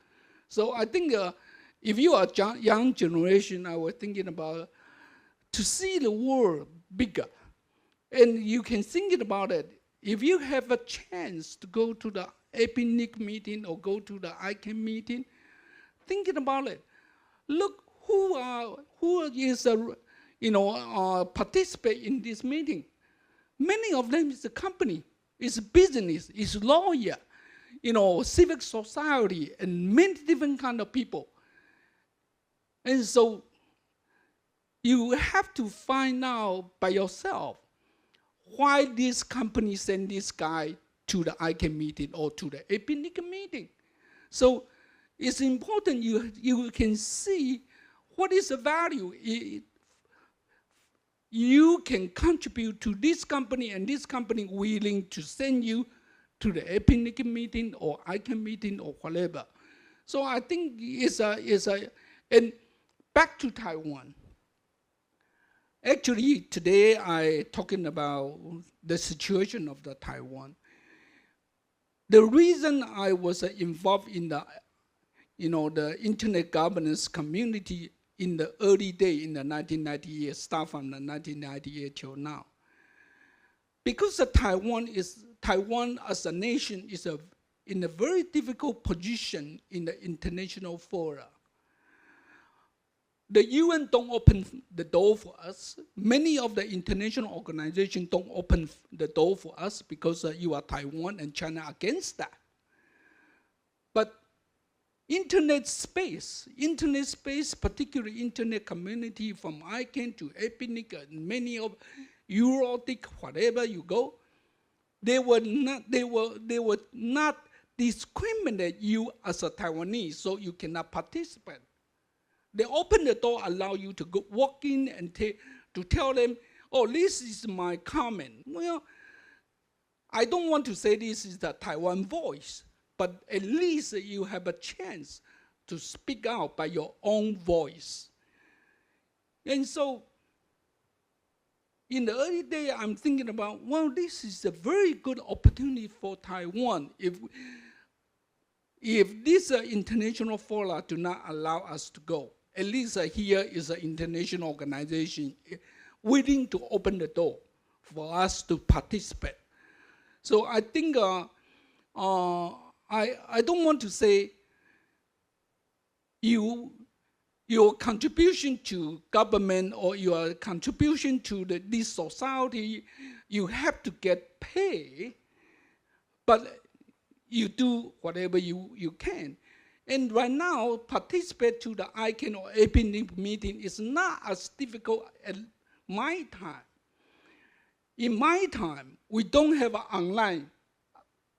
So I think if you are a young generation, I was thinking about to see the world bigger. And you can think about it. If you have a chance to go to the APNIC meeting or go to the ICANN meeting, thinking about it. Look who is participate in this meeting. Many of them is a company, is business, is lawyer, civic society, and many different kind of people. And so you have to find out by yourself why this company sent this guy to the ICANN meeting or to the APNIC meeting. So it's important you can see what is the value. You can contribute to this company, and this company willing to send you to the APNIC meeting or ICANN meeting or whatever. So I think and back to Taiwan. Actually, today I talking about the situation of the Taiwan. The reason I was involved in the internet governance community in the early day in the 1998, start from the 1998 till now, because Taiwan as a nation is in a very difficult position in the international fora. The UN don't open the door for us. Many of the international organizations don't open the door for us because you are Taiwan and China against that. But internet space, particularly internet community from ICANN to Ethnic and many of Eurotic, whatever you go, they will not discriminate you as a Taiwanese, so you cannot participate. They open the door, allow you to go walk in and to tell them, oh, this is my comment. Well, I don't want to say this is the Taiwan voice, but at least you have a chance to speak out by your own voice. And so, in the early days, I'm thinking about, well, this is a very good opportunity for Taiwan if this international fora do not allow us to go. At least here is an international organization willing to open the door for us to participate. So I think I don't want to say your contribution to government or your contribution to this society, you have to get paid, but you do whatever you can. And right now, participate to the ICANN or APNIC meeting is not as difficult as my time. In my time, we don't have an online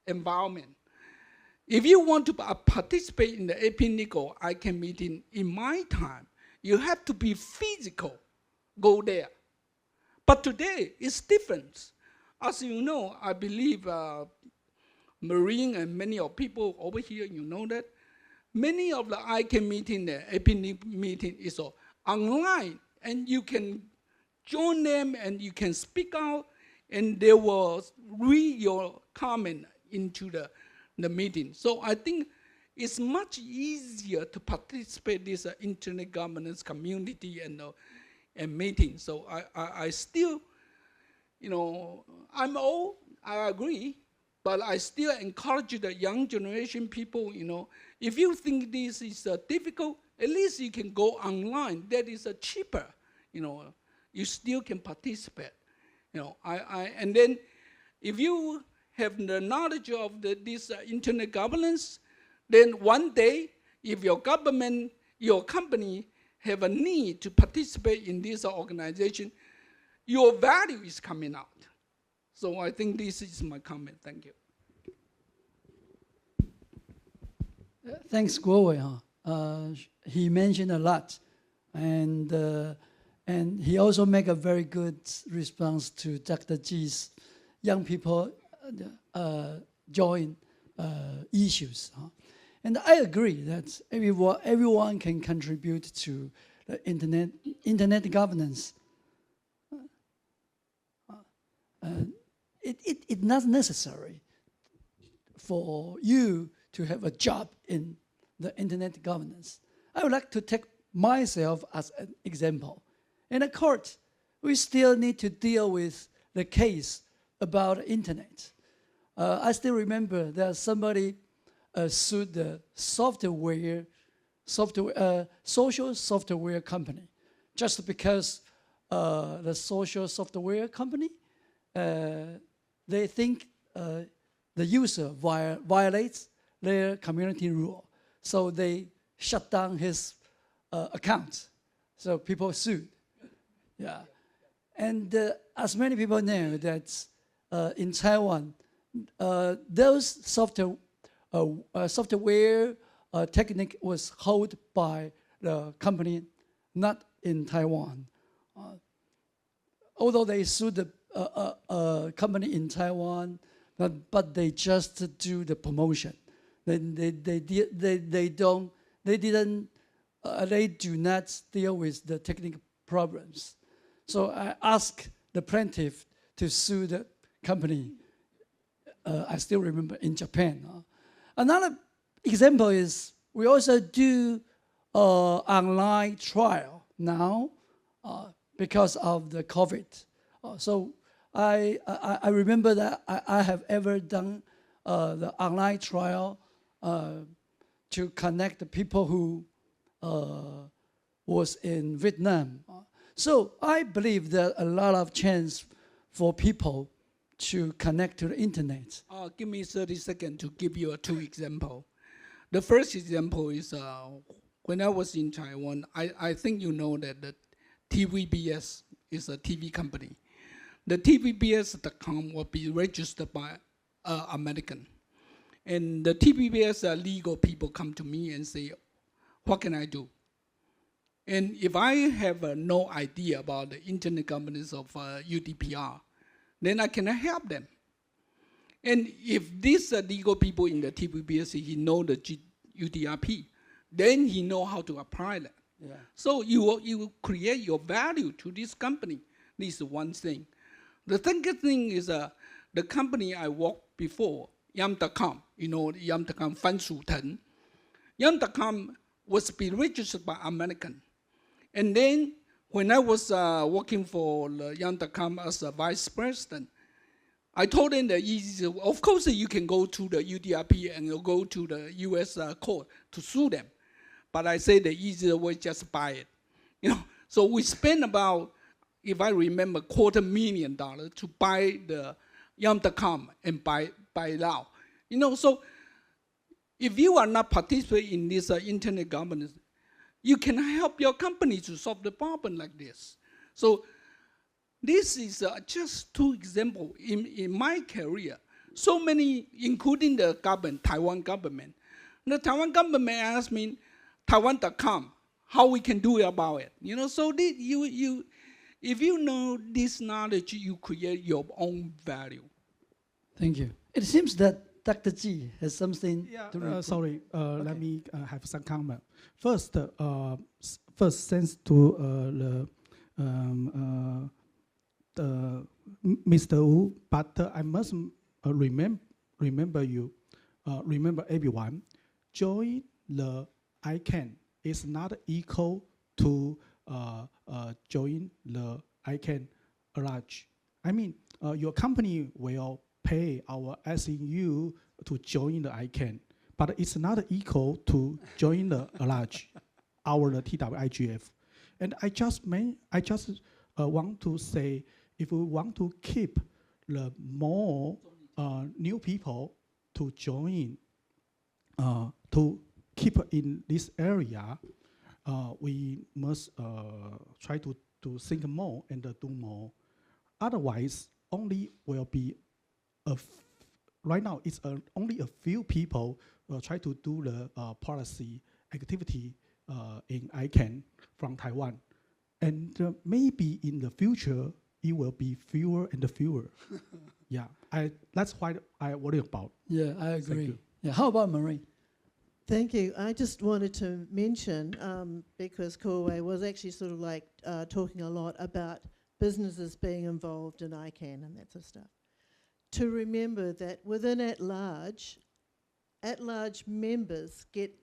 environment. If you want to participate in the APNIC or ICANN meeting in my time, you have to be physical, go there. But today, it's different. As you know, I believe Maureen and many of people over here, you know that. Many of the ICANN meeting, the APNIC meeting is online, and you can join them and you can speak out, and they will read your comment into the meeting. So I think it's much easier to participate in this internet governance community and meeting. So I still, I'm old, I agree, but I still encourage the young generation people, if you think this is difficult, at least you can go online. That is cheaper, you still can participate. And then if you have the knowledge of this internet governance, then one day, if your government, your company have a need to participate in this organization, your value is coming out. So I think this is my comment. Thank you.
Thanks, Kuo-Wei. He mentioned a lot, and he also made a very good response to Dr. G's young people join issues. And I agree that everyone can contribute to the internet governance. It's not necessary for you to have a job in the internet governance. I would like to take myself as an example. In a court, we still need to deal with the case about the internet. I still remember that somebody sued the social software company just because the social software company, they think the user violates their community rule. So they shut down his account. So people sued. Yeah. And as many people know that in Taiwan, those software technique was held by the company not in Taiwan. Although they sued the company in Taiwan, but they just do the promotion. They do not deal with the technical problems. So I asked the plaintiff to sue the company. I still remember in Japan. Another example is we also do online trial now because of the COVID. So I remember that I have ever done the online trial to connect the people who was in Vietnam. So I believe there are a lot of chance for people to connect to the internet.
Give me 30 seconds to give you 2 examples. The first example is when I was in Taiwan, I think you know that the TVBS is a TV company. The TVBS.com will be registered by American. And the TVBS legal people come to me and say, what can I do? And if I have no idea about the internet governance of UDPR, then I cannot help them. And if these legal people in the TVBS, he know the UDRP, then he know how to apply that. Yeah. So you will create your value to this company. This is one thing. The second thing is the company I worked before, Yam.com, you know, Yam.com, Fan Shu Ten. Yam.com was be registered by American. And then when I was working for Yam.com as a vice president, I told them the easy, of course you can go to the UDRP and you go to the US court to sue them. But I say the easier way, just buy it. You know, so we spent about, if I remember, $250,000 to buy the Yam.com and buy it out. You know, so if you are not participating in this internet governance, you can help your company to solve the problem like this. So this is just two examples in my career. So many, including the government, Taiwan government. The Taiwan government asked me, Taiwan.com, how we can do about it. You know, so if you know this knowledge, you create your own value.
Thank you. It seems that Dr. Ji has something to report.
Sorry, okay. Let me have some comment. First, thanks to Mr. Wu, but I must remember everyone. Join the ICANN is not equal to join the ICANN At-Large. I mean, your company will pay our SEU to join the ICANN, but it's not equal to join the At-Large, our TWIGF. And I just want to say, if we want to keep the more new people to join, to keep in this area, we must try to think more and do more. Otherwise, only will be right now it's only a few people try to do the policy activity in ICANN from Taiwan, and maybe in the future it will be fewer and fewer. Yeah, that's what I worry about.
Yeah, I agree. Yeah, how about Maureen?
Thank you. I just wanted to mention, because Kuo-Wei was actually sort of like talking a lot about businesses being involved in ICANN and that sort of stuff, to remember that within At-Large members get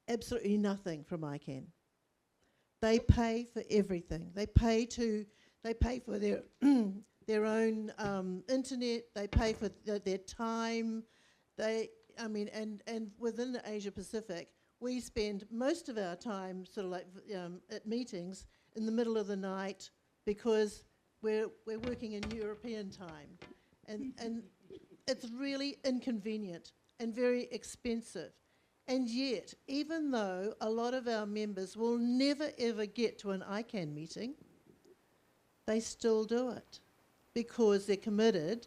absolutely nothing from ICANN. They pay for everything. They pay for their their own internet. They pay for their time. And within the Asia Pacific, we spend most of our time sort of like at meetings in the middle of the night because we're working in European time, and it's really inconvenient and very expensive. And yet, even though a lot of our members will never ever get to an ICANN meeting, they still do it because they're committed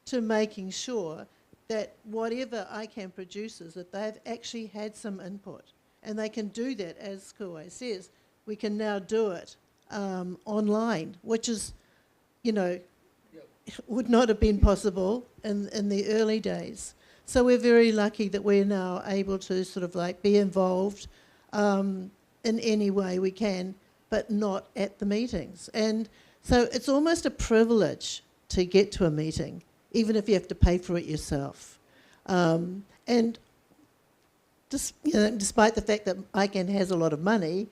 to making sure that whatever ICANN produces, that they've actually had some input. And they can do that, as Kuo-Wei says, we can now do it online, which is, you know, would not have been possible in the early days. So we're very lucky that we're now able to sort of like be involved in any way we can, but not at the meetings. And so it's almost a privilege to get to a meeting, even if you have to pay for it yourself. And despite the fact that ICANN has a lot of money,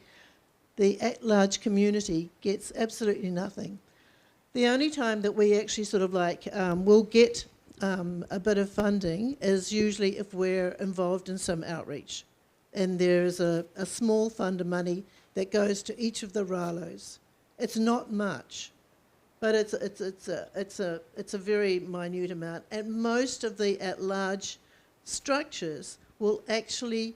the at-large community gets absolutely nothing. The only time that we actually sort of like will get a bit of funding is usually if we're involved in some outreach. And there's a small fund of money that goes to each of the RALOs. It's not much, but it's a very minute amount. And most of the at-large structures will actually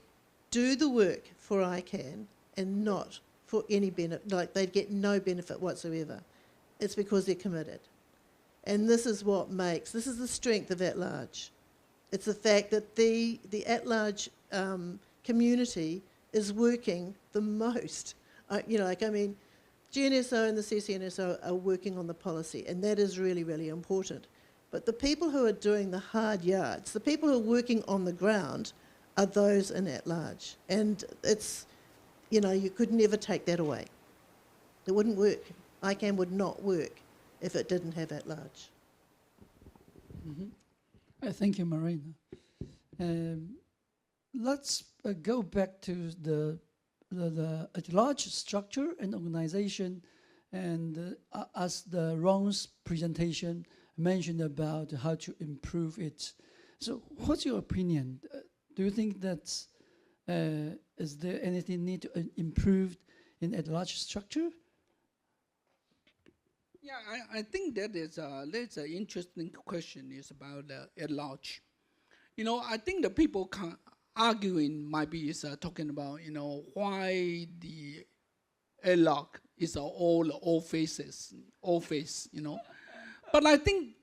do the work for ICANN and not for any benefit, like they'd get no benefit whatsoever. It's because they're committed. And this is this is the strength of At-Large. It's the fact that the At-Large community is working the most. GNSO and the CCNSO are working on the policy, and that is really, really important. But the people who are doing the hard yards, the people who are working on the ground, are those in At-Large. And it's, you could never take that away. It wouldn't work. ICANN would not work if it didn't have At-Large.
Thank you, Maureen. Let's go back to the At-Large structure and organization, and as the Ron's presentation mentioned about how to improve it. So what's your opinion? Do you think that is there anything need to improve in At-Large structure?
Yeah, I think that's an interesting question is about At-Large. I think the people arguing might be talking about, why the At-Large is all face. But I think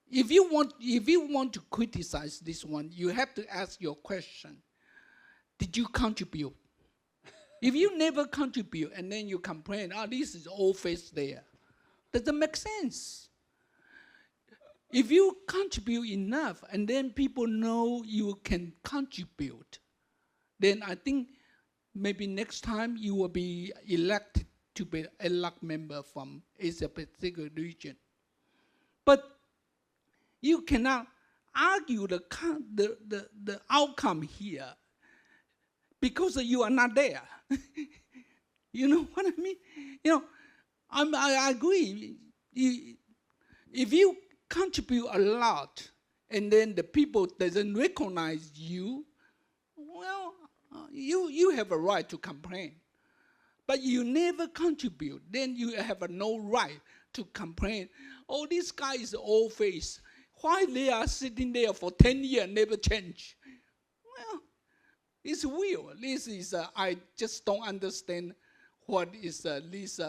if you want to criticize this one, you have to ask your question: did you contribute? If you never contribute and then you complain, this is all face there, doesn't make sense. If you contribute enough and then people know you can contribute, then I think maybe next time you will be elected to be a ALAC member from Asia Pacific region. But you cannot argue the outcome here because you are not there. You know what I mean? I agree. If you contribute a lot and then the people doesn't recognize you, well, you have a right to complain. But you never contribute, then you have no right to complain. Oh, this guy is old face. Why they are sitting there for 10 years and never change? Well, it's weird. This is I just don't understand what is this.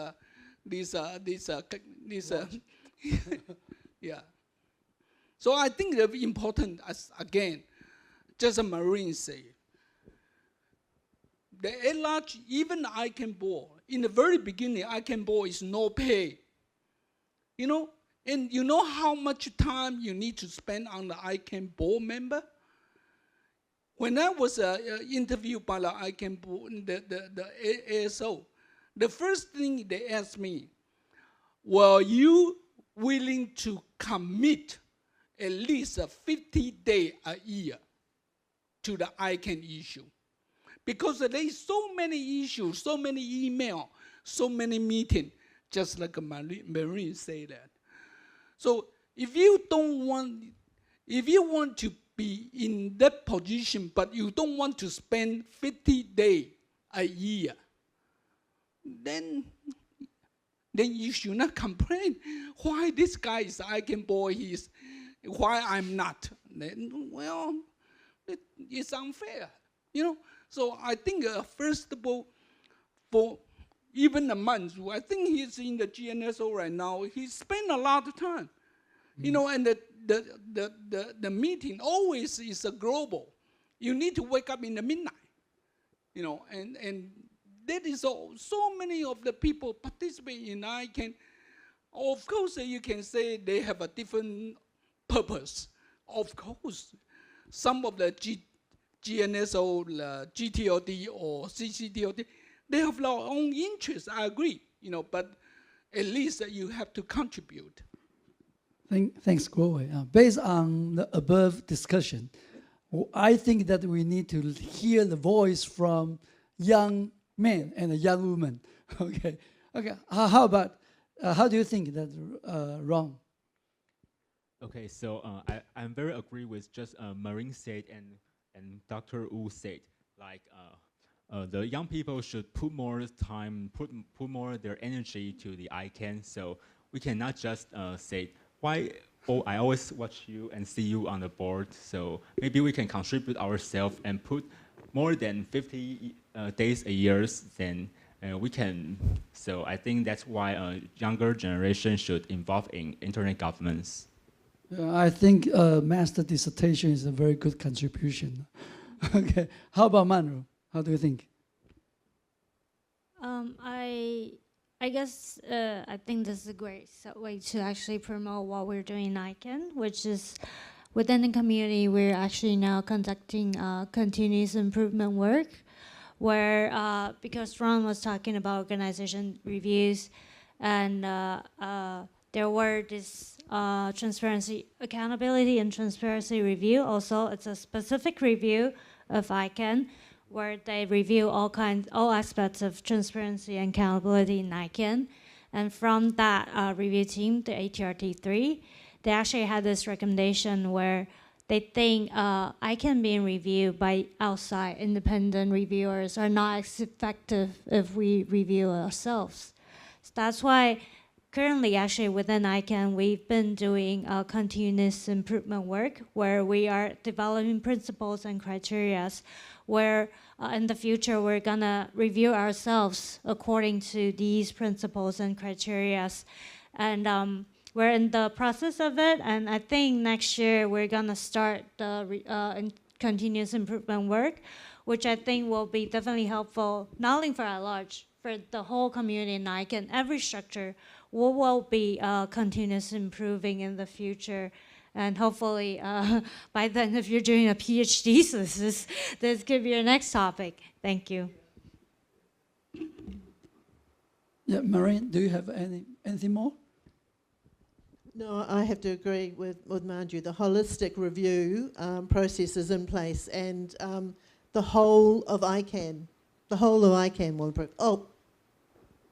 Yeah. So I think it's important, as again, just as Maureen said, the At-Large, even ICANN board, in the very beginning, ICANN board is no pay. And you know how much time you need to spend on the ICANN board member? When I was interviewed by the ICANN board, the ASO, the first thing they asked me, were you willing to commit at least 50 days a year to the ICANN issue? Because there is so many issues, so many emails, so many meetings, just like Maureen said that. So if you want to be in that position, but you don't want to spend 50 days a year, then you should not complain. Why this guy is ICANN boy, why I'm not? Then, well, it's unfair, So I think first of all, for even a month, I think he's in the GNSO right now. He spent a lot of time, and the meeting always is global. You need to wake up in the midnight, and that is all. So many of the people participate in ICANN. Of course, you can say they have a different purpose. Of course, some of the GNSO, GTOD or CCTOD, they have their own interests, I agree, but at least you have to contribute.
Thanks, Kuo-Wei. Based on the above discussion, I think that we need to hear the voice from young men and young women. Okay. How about, how do you think that, Ron?
Okay, so I'm very agree with just Maureen said and Dr. Wu said, like the young people should put more time, put more their energy to the ICANN. So we cannot just say why I always watch you and see you on the board. So maybe we can contribute ourselves and put more than 50 days a year. Then we can. So I think that's why a younger generation should involve in internet governance.
I think master dissertation is a very good contribution. Okay, how about Manju? How do you think?
I guess I think this is a great way to actually promote what we're doing in ICANN, which is within the community, we're actually now conducting continuous improvement work, where because Ron was talking about organization reviews, and there were this transparency, accountability and transparency review. Also, it's a specific review of ICANN, where they review all aspects of transparency and accountability in ICANN. And from that review team, the ATRT3, they actually had this recommendation where they think ICANN being reviewed by outside independent reviewers are not as effective if we review ourselves. So that's why currently, actually, within ICANN, we've been doing continuous improvement work where we are developing principles and criteria where in the future we're gonna review ourselves according to these principles and criteria. And we're in the process of it, and I think next year we're gonna start the continuous improvement work, which I think will be definitely helpful, not only for At-Large, for the whole community in ICANN, every structure will be continuous improving in the future. And hopefully, by then, if you're doing a PhD thesis, this could be your next topic. Thank you.
Yeah, Maureen, do you have anything more?
No, I have to agree with Manju. The holistic review process is in place, and the whole of ICANN will improve. Oh.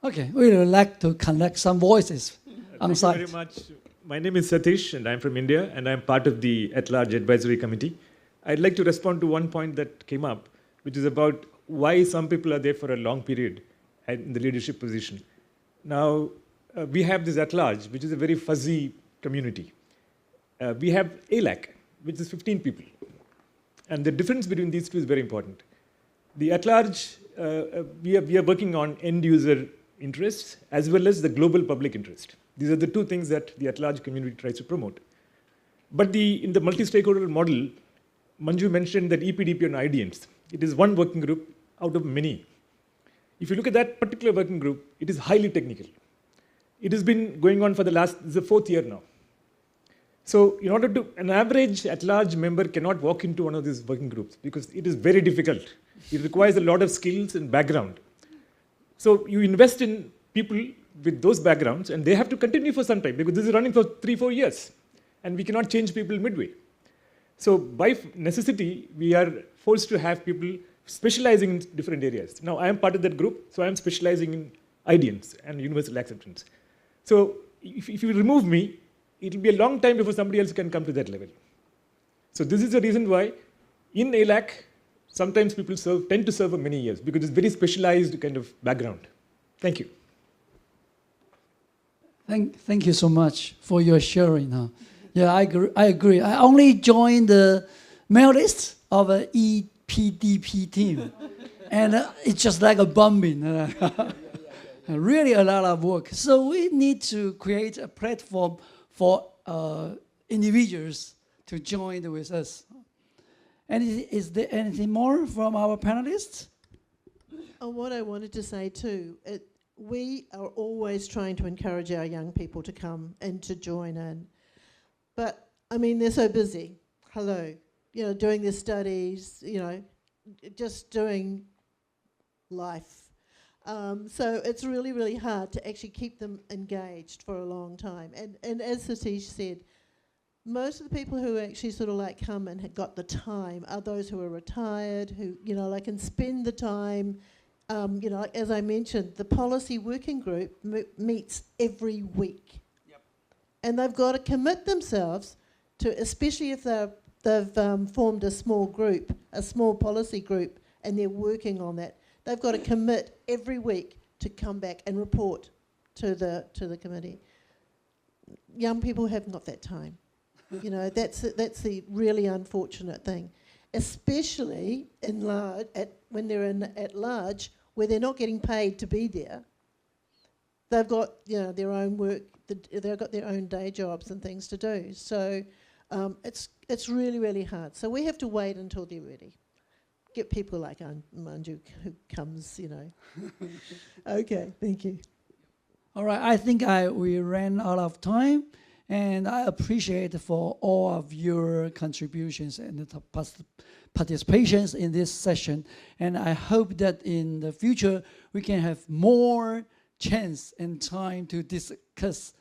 Okay, we would like to collect some voices on site.
Thank you very much. My name is Satish, and I'm from India, and I'm part of the At-Large Advisory Committee. I'd like to respond to one point that came up, which is about why some people are there for a long period in the leadership position. Now, we have this At-Large, which is a very fuzzy community. We have ALAC, which is 15 people. And the difference between these two is very important. The At-Large, we are working on end-user interests as well as the global public interest. These are the two things that the At-Large community tries to promote. But in the multi-stakeholder model, Manju mentioned that EPDP on IDNs. It is one working group out of many. If you look at that particular working group, it is highly technical. It has been going on for this is the 4th year now. So in order to, an average At-Large member cannot walk into one of these working groups because it is very difficult. It requires a lot of skills and background. So you invest in people with those backgrounds, and they have to continue for some time because this is running for 3-4 years, and we cannot change people midway. So by necessity, we are forced to have people specializing in different areas. Now, I am part of that group, so I am specializing in IDNs and universal acceptance. So if you remove me, it will be a long time before somebody else can come to that level. So this is the reason why in ALAC, sometimes people tend to serve for many years because it's very specialized kind of background. Thank you.
Thank you so much for your sharing. Yeah, I agree. I only joined the mail list of an EPDP team, and it's just like a bombing. Really a lot of work. So we need to create a platform for individuals to join with us. And is there anything more from our panelists?
What I wanted to say too, we are always trying to encourage our young people to come and to join in. But, I mean, they're so busy. Hello. Doing their studies, just doing life. So it's really, really hard to actually keep them engaged for a long time. And as Satish said, most of the people who actually sort of like come and have got the time are those who are retired, who, can spend the time. As I mentioned, the policy working group meets every week. Yep. And they've got to commit themselves to, especially if they've formed a small group, a small policy group, and they're working on that, they've got to commit every week to come back and report to the committee. Young people haven't got that time. You know, that's the really unfortunate thing, especially when they're at large, where they're not getting paid to be there. They've got, you know, their own work. They've got their own day jobs and things to do. So it's really, really hard. So we have to wait until they're ready. Get people like Manju who comes, you know. Okay, thank you.
All right, I think we ran out of time, and I appreciate for all of your contributions and the participations in this session. And I hope that in the future we can have more chance and time to discuss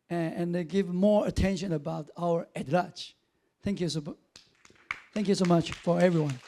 and give more attention about our At-Large. Thank you so much for everyone.